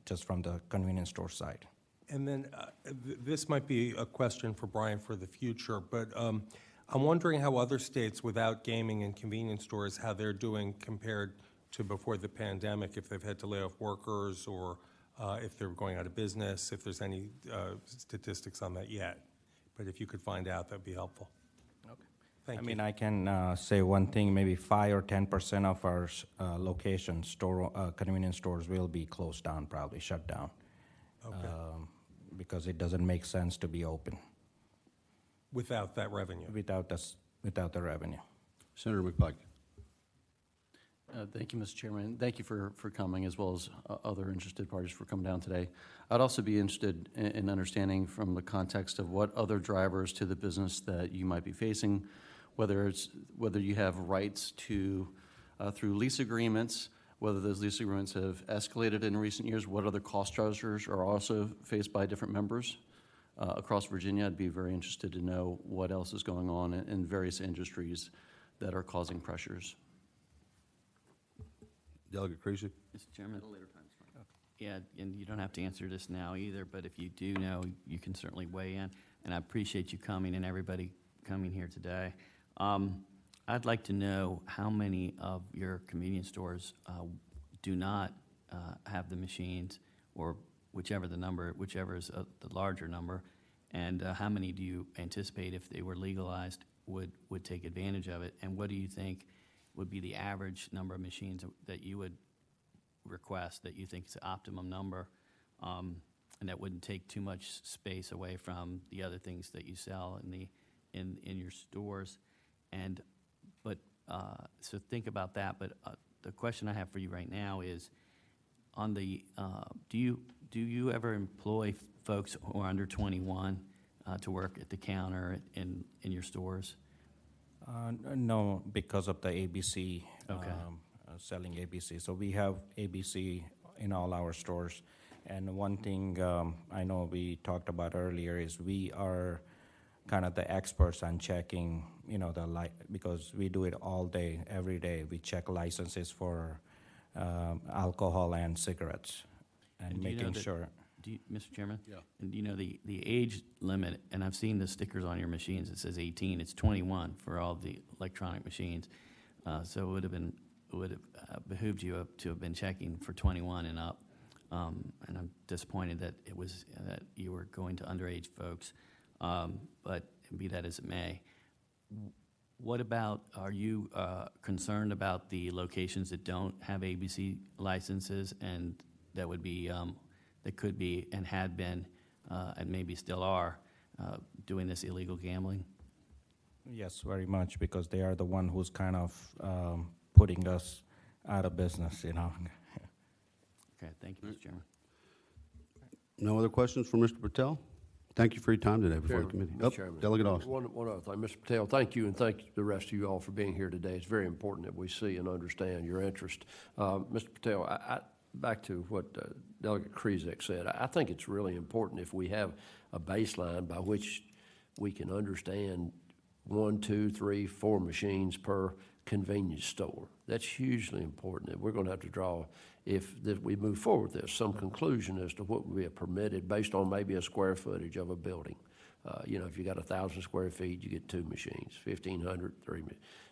just from the convenience store side. And then this might be a question for Brian for the future, but I'm wondering how other states without gaming and convenience stores, how they're doing compared to before the pandemic, if they've had to lay off workers or if they're going out of business, if there's any statistics on that yet. But if you could find out, that'd be helpful. Okay. Thank you. I can say one thing, maybe 5 or 10% of our locations, convenience stores will be closed down, probably shut down. Okay. Because it doesn't make sense to be open. Without that revenue? Without the revenue. Senator McPike. Thank you, Mr. Chairman. Thank you for coming, as well as other interested parties for coming down today. I'd also be interested in understanding from the context of what other drivers to the business that you might be facing, whether you have rights to through lease agreements, whether those lease agreements have escalated in recent years, what other cost structures are also faced by different members across Virginia. I'd be very interested to know what else is going on in various industries that are causing pressures. Delegate Creasy. Mr. Chairman? Yeah, and you don't have to answer this now either, but if you do know, you can certainly weigh in. And I appreciate you coming and everybody coming here today. I'd like to know how many of your convenience stores do not have the machines, or whichever is the larger number, and how many do you anticipate, if they were legalized, would take advantage of it? And what do you think would be the average number of machines that you would request, that you think is the optimum number, and that wouldn't take too much space away from the other things that you sell in your stores? And so think about that. But the question I have for you right now is, on the do you ever employ folks who are under 21 to work at the counter in your stores? No, because of the ABC, Okay. Selling ABC. So we have ABC in all our stores. And one thing I know we talked about earlier is we are kind of the experts on checking, because we do it all day, every day. We check licenses for alcohol and cigarettes, and do you know making that- sure. Mr. Chairman? Yeah. And do you know the age limit, and I've seen the stickers on your machines, it says 18, it's 21 for all the electronic machines. So it would have behooved you to have been checking for 21 and up. And I'm disappointed that that you were going to underage folks. But be that as it may, what about, are you concerned about the locations that don't have ABC licenses and that would be, that could be and had been, and maybe still are, doing this illegal gambling? Yes, very much, because they are the one who's kind of putting us out of business, Okay, thank you, Mr. Chairman. No other questions for Mr. Patel? Thank you for your time today before the Chairman, committee. Mr. Oh, Chairman. Delegate Austin. One other thing, Mr. Patel, thank you, and thank the rest of you all for being here today. It's very important that we see and understand your interest. Mr. Patel, back to what Delegate Krizek said, I think it's really important if we have a baseline by which we can understand 1, 2, 3, 4 machines per convenience store. That's hugely important, that we're going to have to draw, if we move forward with this, some conclusion as to what would be permitted based on maybe a square footage of a building. If you got 1,000 square feet, you get 2 machines, 1,500, 3,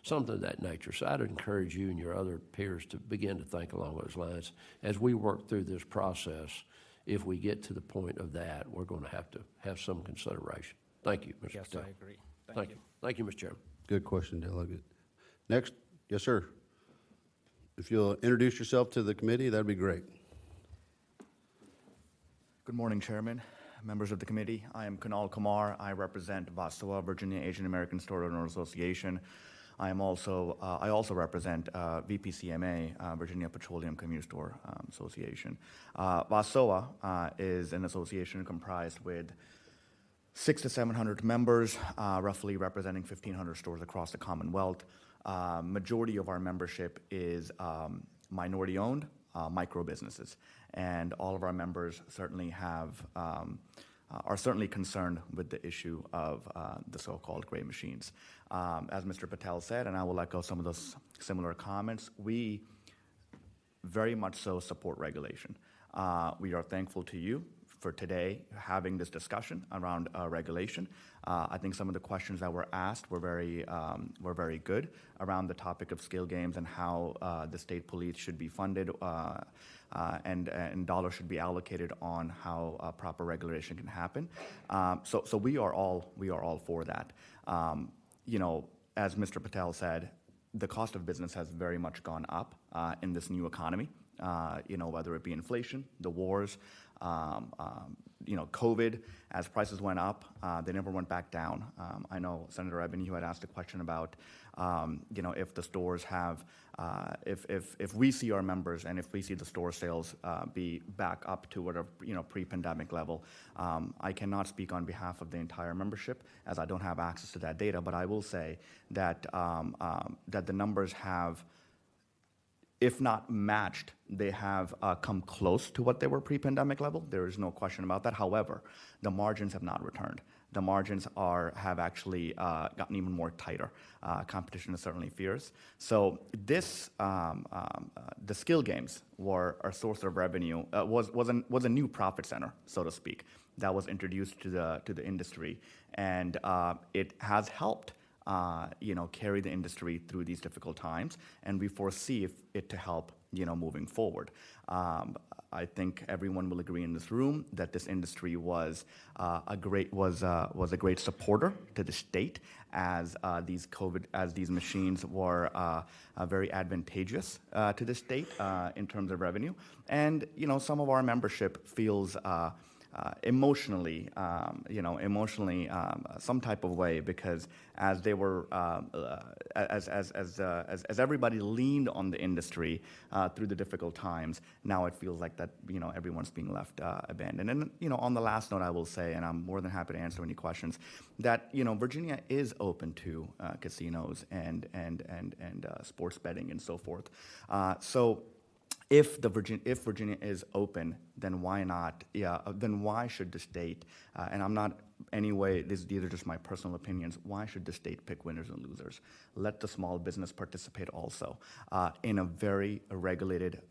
something of that nature. So I'd encourage you and your other peers to begin to think along those lines. As we work through this process, if we get to the point of that, we're going to have some consideration. Thank you, Mr. Yes, Patel. I agree. Thank you. Thank you, Mr. Chairman. Good question, Delegate. Next, yes, sir. If you'll introduce yourself to the committee, that'd be great. Good morning, Chairman, members of the committee. I am Kunal Kumar. I represent VASOA, Virginia Asian American Store Owner Association. I also represent VPCMA, Virginia Petroleum Convenience Store Association. VASOA is an association comprised with 600 to 700 members, roughly representing 1,500 stores across the Commonwealth. Majority of our membership is minority-owned micro businesses, and all of our members certainly are certainly concerned with the issue of the so-called gray machines. As Mr. Patel said, and I will echo some of those similar comments, we very much so support regulation. We are thankful to you for today having this discussion around regulation. I think some of the questions that were asked were very good around the topic of skill games and how the state police should be funded and dollars should be allocated on how proper regulation can happen. So we are all for that. As Mr. Patel said, the cost of business has very much gone up in this new economy. Whether it be inflation, the wars, COVID, as prices went up, they never went back down. I know Senator Ebony, you had asked a question about, if the stores have, if we see our members and if we see the store sales be back up to whatever, pre-pandemic level. I cannot speak on behalf of the entire membership as I don't have access to that data, but I will say that, that the numbers have, if not matched, they have come close to what they were pre-pandemic level. There is no question about that. However, the margins have not returned. The margins have actually gotten even more tighter. Competition is certainly fierce. So this, the skill games were a source of revenue, was a new profit center, so to speak, that was introduced to the industry, and it has helped carry the industry through these difficult times, and we foresee it to help, moving forward. I think everyone will agree in this room that this industry was a great supporter to the state as these machines were very advantageous to the state in terms of revenue. And some of our membership feels emotionally, some type of way, because as they were, as everybody leaned on the industry through the difficult times, now it feels like that, everyone's being left abandoned. And, on the last note, I will say, and I'm more than happy to answer any questions, that, Virginia is open to casinos and sports betting and so forth. So if Virginia is open, then why not? Yeah, then why should the state? And I'm not anyway. These are just my personal opinions. Why should the state pick winners and losers? Let the small business participate also in a very regulated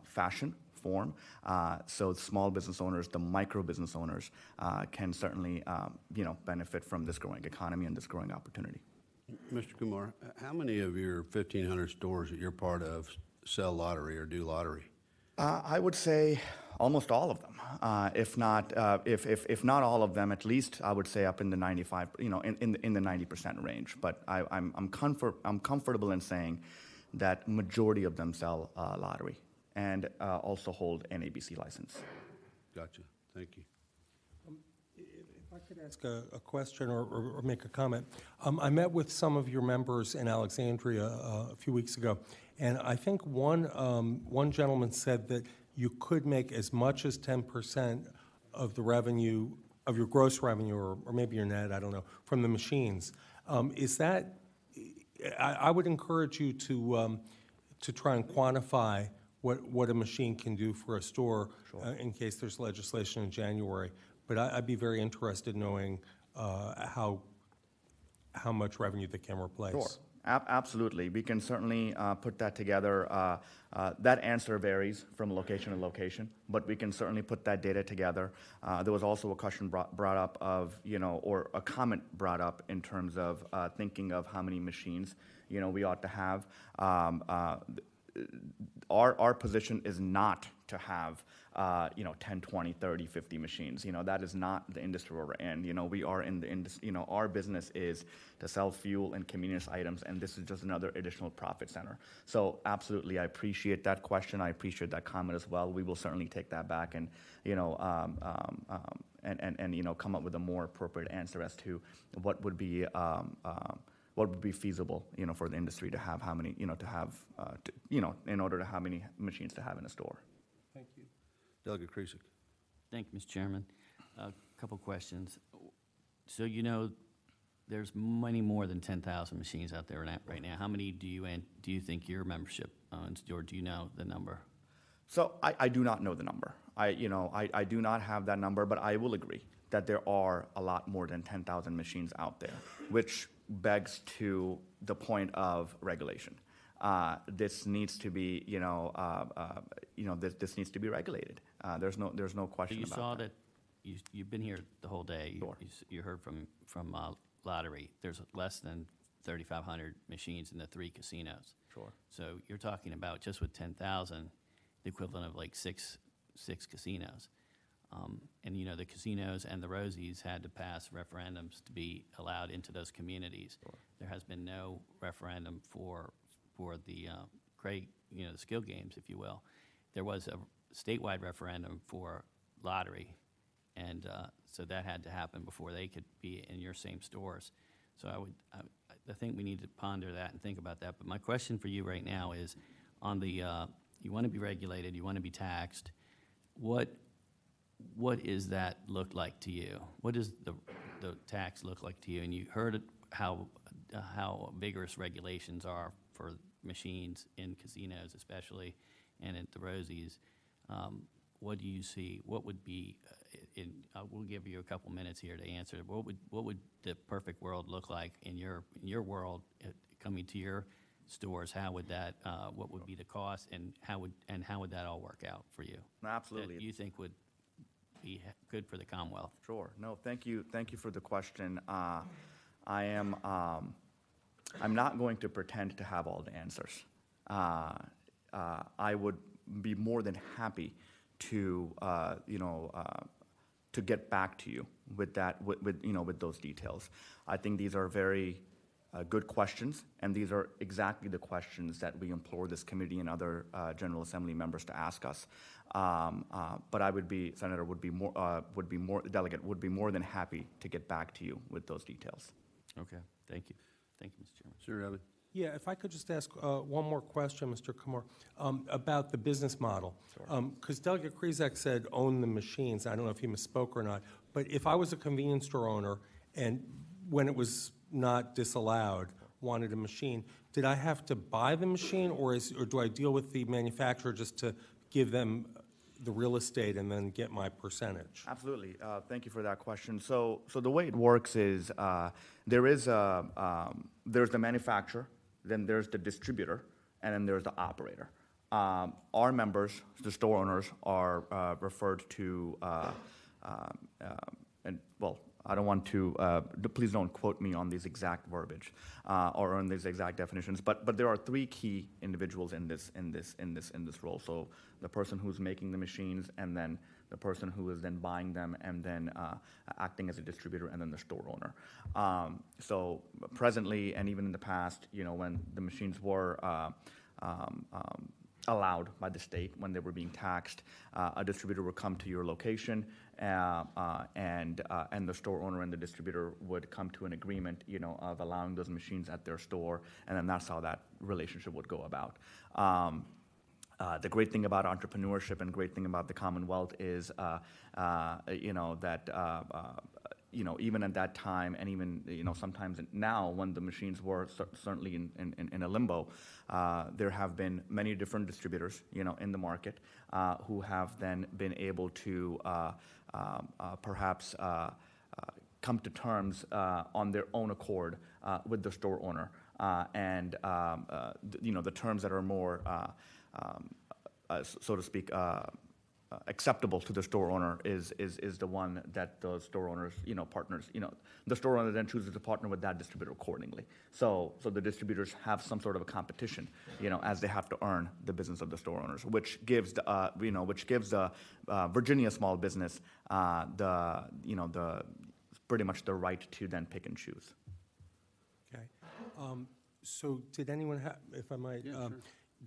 fashion form. So small business owners, the micro business owners, can certainly benefit from this growing economy and this growing opportunity. Mr. Kumar, how many of your 1,500 stores that you're part of sell lottery or do lottery? I would say almost all of them. If not all of them, at least I would say up in the 95, in the 90% range. But I'm comfortable in saying that majority of them sell lottery and also hold an ABC license. Gotcha. Thank you. If I could ask a question or make a comment. I met with some of your members in Alexandria a few weeks ago, and I think one gentleman said that you could make as much as 10% of the revenue, of your gross revenue, or maybe your net, I don't know, from the machines. Is that, I would encourage you to try and quantify what a machine can do for a store. Sure. In case there's legislation in January. But I'd be very interested in knowing how much revenue they can replace. Sure. Absolutely. We can certainly put that together. That answer varies from location to location, but we can certainly put that data together. There was also a question brought up of, or a comment brought up in terms of thinking of how many machines, we ought to have. Our position is not to have 10, 20, 30, 50 machines. That is not the industry we're in. We are in the industry. Our business is to sell fuel and convenience items, and this is just another additional profit center. So absolutely, I appreciate that question. I appreciate that comment as well. We will certainly take that back and come up with a more appropriate answer as to what would be feasible, for the industry to have, how many, in order to how many machines to have in a store. Thank you. Delegate Kresick. Thank you, Mr. Chairman. A couple questions. So there's many more than 10,000 machines out there right now. How many do you think your membership owns, or do you know the number? So I do not know the number. I do not have that number, but I will agree that there are a lot more than 10,000 machines out there, which begs to the point of regulation. This needs to be, this needs to be regulated. There's no question about that. You saw that. You've been here the whole day. Sure. You heard from lottery. There's less than 3,500 machines in the 3 casinos. Sure. So you're talking about just with 10,000, the equivalent of like six casinos. And the casinos and the Rosies had to pass referendums to be allowed into those communities. Sure. There has been no referendum for the the skill games, if you will. There was a statewide referendum for lottery, and so that had to happen before they could be in your same stores. So I think we need to ponder that and think about that. But my question for you right now is, on the you want to be regulated, you want to be taxed. What does that look like to you? What does the tax look like to you? And you heard how vigorous regulations are for machines in casinos, especially, and at the Rosies. What do you see? What would be? We'll give you a couple minutes here to answer. What would the perfect world look like in your world coming to your stores? How would that? What would be the cost, and how would that all work out for you? Absolutely. That you think would be good for the Commonwealth? Sure. No, thank you for the question. I'm not going to pretend to have all the answers. I would be more than happy to, to get back to you with that, with those details. I think these are very good questions, and these are exactly the questions that we implore this committee and other General Assembly members to ask us. But I would be, Senator, Delegate, would be more than happy to get back to you with those details. Okay, thank you. Thank you, Mr. Chairman. Sure, Evan. Yeah, if I could just ask one more question, Mr. Kumar, about the business model. Because Delegate Krizak said own the machines. I don't know if he misspoke or not. But if I was a convenience store owner and when it was not disallowed, wanted a machine, did I have to buy the machine, or do I deal with the manufacturer just to give them the real estate and then get my percentage? Absolutely. Thank you for that question. So the way it works is there's the manufacturer, then there's the distributor, and then there's the operator. Our members, the store owners, are referred to, and well, I don't want to, please don't quote me on these exact verbiage or on these exact definitions, but there are three key individuals in this role. So the person who's making the machines, and then the person who is then buying them, and then acting as a distributor, and then the store owner. So presently, and even in the past, when the machines were allowed by the state, when they were being taxed, a distributor would come to your location, and the store owner and the distributor would come to an agreement, of allowing those machines at their store, and then that's how that relationship would go about. The great thing about entrepreneurship and great thing about the Commonwealth is, that even at that time, and even sometimes now, when the machines were certainly in a limbo, there have been many different distributors, in the market, who have then been able to perhaps come to terms on their own accord with the store owner, and the terms that are more, so to speak, acceptable to the store owner is the one that the store owners, partners, the store owner then chooses to partner with that distributor accordingly. So the distributors have some sort of a competition, as they have to earn the business of the store owners, which gives the Virginia small business the pretty much the right to then pick and choose. Okay. So did anyone have, if I might,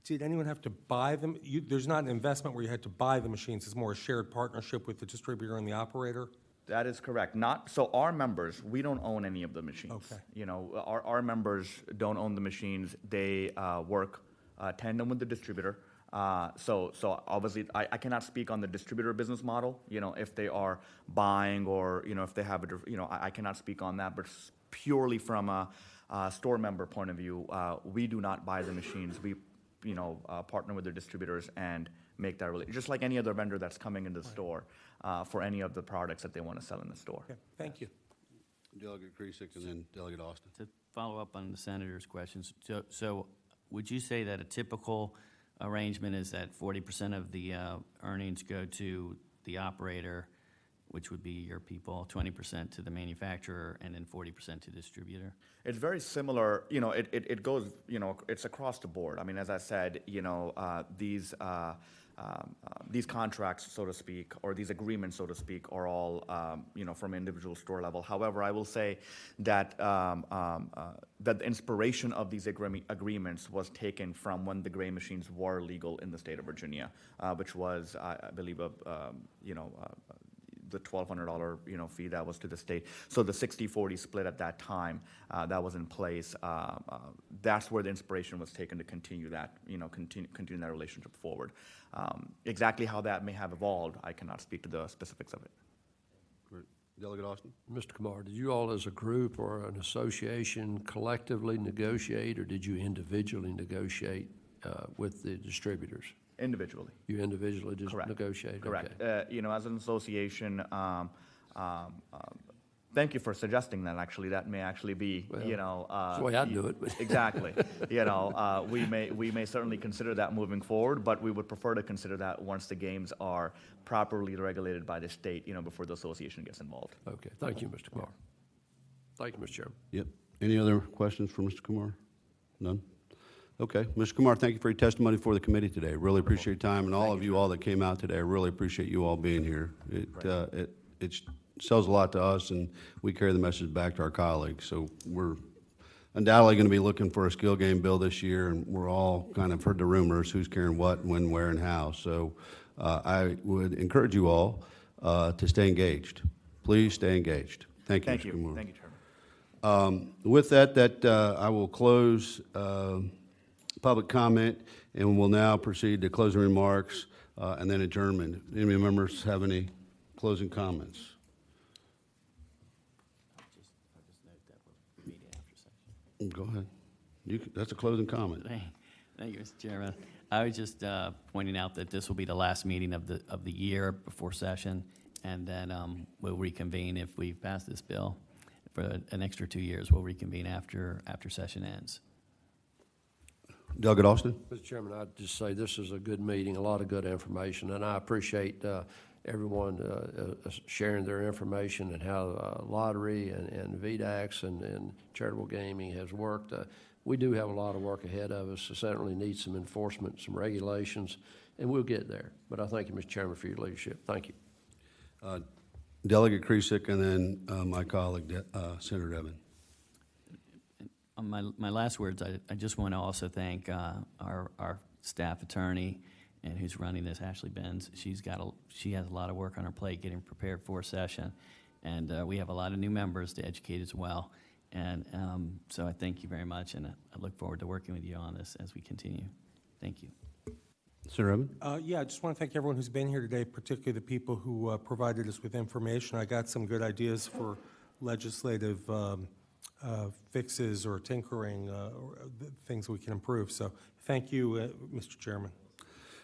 did anyone have to buy them? There's not an investment where you had to buy the machines. It's more a shared partnership with the distributor and the operator? That is correct. So our members, we don't own any of the machines. Okay. Our members don't own the machines. They work tandem with the distributor. So obviously, I cannot speak on the distributor business model, if they are buying or, if they have I cannot speak on that, but purely from a store member point of view, we do not buy the machines. We partner with their distributors and make that relationship, just like any other vendor that's coming into the store for any of the products that they want to sell in the store. Okay, thank you. Delegate Krizak and then Delegate Austin. To follow up on the senator's questions, so would you say that a typical arrangement is that 40% of the earnings go to the operator, which would be your people, 20% to the manufacturer, and then 40% to the distributor? It's very similar. It goes. It's across the board. I mean, as I said, these contracts, so to speak, or these agreements, so to speak, are all from individual store level. However, I will say that that the inspiration of these agreements was taken from when the gray machines were legal in the state of Virginia, which was, I believe, the $1,200 fee that was to the state. So the 60-40 split at that time that was in place. That's where the inspiration was taken to continue that continue that relationship forward. Exactly how that may have evolved, I cannot speak to the specifics of it. Great. Delegate Austin. Mr. Kumar, did you all as a group or an association collectively negotiate, or did you individually negotiate with the distributors? Individually. You individually just negotiated? Correct. Okay. As an association, thank you for suggesting that. Actually, that may actually be, that's the way I do it. Exactly. We may certainly consider that moving forward, but we would prefer to consider that once the games are properly regulated by the state, before the association gets involved. Okay. Thank you, Mr. Kumar. Thank you, Mr. Chairman. Yep. Any other questions for Mr. Kumar? None? Okay. Mr. Kumar, thank you for your testimony for the committee today. Really appreciate your time, and all of you all that came out today, I really appreciate you all being here. It sells a lot to us, and we carry the message back to our colleagues. So we're undoubtedly going to be looking for a skill game bill this year, and we're all kind of heard the rumors, who's carrying what, when, where, and how. So I would encourage you all to stay engaged. Please stay engaged. Thank you, Thank Mr. you. Kumar. Thank you, Chairman. With that, I will close public comment, and we'll now proceed to closing remarks and then adjournment. Any members have any closing comments? Go ahead. That's a closing comment. Thank you, Mr. Chairman. I was just pointing out that this will be the last meeting of the year before session, and then we'll reconvene if we've passed this bill. For an extra 2 years, we'll reconvene after session ends. Delegate Austin? Mr. Chairman, I'd just say this is a good meeting, a lot of good information, and I appreciate everyone sharing their information and how lottery and VDAX and charitable gaming has worked. We do have a lot of work ahead of us, so certainly need some enforcement, some regulations, and we'll get there. But I thank you, Mr. Chairman, for your leadership. Thank you. Delegate Kresick, and then my colleague, Senator Evan. On my last words, I just want to also thank our staff attorney and who's running this, Ashley Benz. She has a lot of work on her plate getting prepared for a session, and we have a lot of new members to educate as well. And so I thank you very much, and I look forward to working with you on this as we continue. Thank you. Senator Evan? Yeah, I just want to thank everyone who's been here today, particularly the people who provided us with information. I got some good ideas for legislative fixes or tinkering, or things we can improve. So thank you, Mr. Chairman.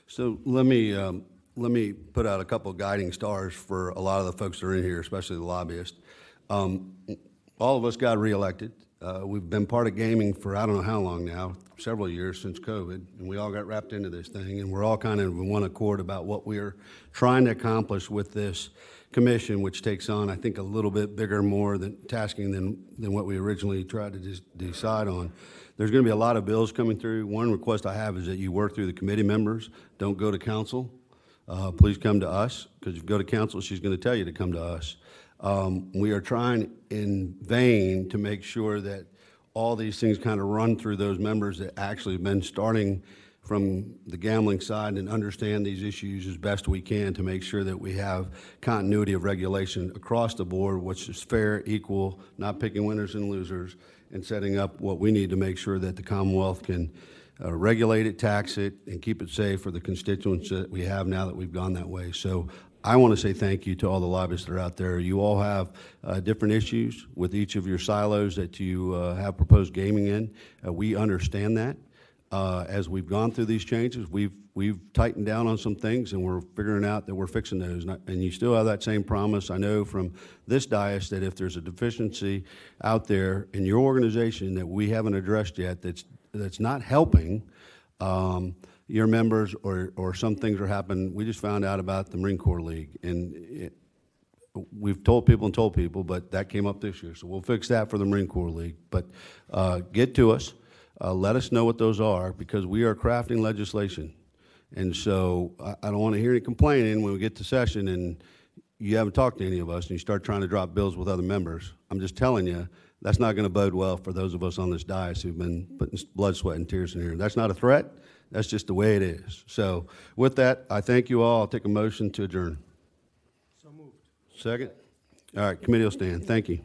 So let me put out a couple of guiding stars for a lot of the folks that are in here, especially the lobbyists. All of us got reelected. We've been part of gaming for I don't know how long now, several years since COVID, and we all got wrapped into this thing, and we're all kind of in one accord about what we're trying to accomplish with this commission, which takes on, I think, a little bit bigger, more tasking than what we originally tried to decide on. There's going to be a lot of bills coming through. One request I have is that you work through the committee members. Don't go to council. Please come to us, because if you go to council, she's going to tell you to come to us. We are trying in vain to make sure that all these things kind of run through those members that actually have been starting from the gambling side and understand these issues as best we can to make sure that we have continuity of regulation across the board, which is fair, equal, not picking winners and losers, and setting up what we need to make sure that the Commonwealth can regulate it, tax it, and keep it safe for the constituents that we have now that we've gone that way. So I want to say thank you to all the lobbyists that are out there. You all have different issues with each of your silos that you have proposed gaming in. We understand that. As we've gone through these changes, we've tightened down on some things, and we're figuring out that we're fixing those. And you still have that same promise, I know, from this dais, that if there's a deficiency out there in your organization that we haven't addressed yet that's not helping your members, or some things are happening. We just found out about the Marine Corps League, and we've told people, but that came up this year. So we'll fix that for the Marine Corps League. But get to us. Let us know what those are, because we are crafting legislation. And so I don't want to hear any complaining when we get to session and you haven't talked to any of us and you start trying to drop bills with other members. I'm just telling you, that's not going to bode well for those of us on this dais who've been putting blood, sweat, and tears in here. That's not a threat. That's just the way it is. So with that, I thank you all. I'll take a motion to adjourn. So moved. Second? All right, committee will stand. Thank you.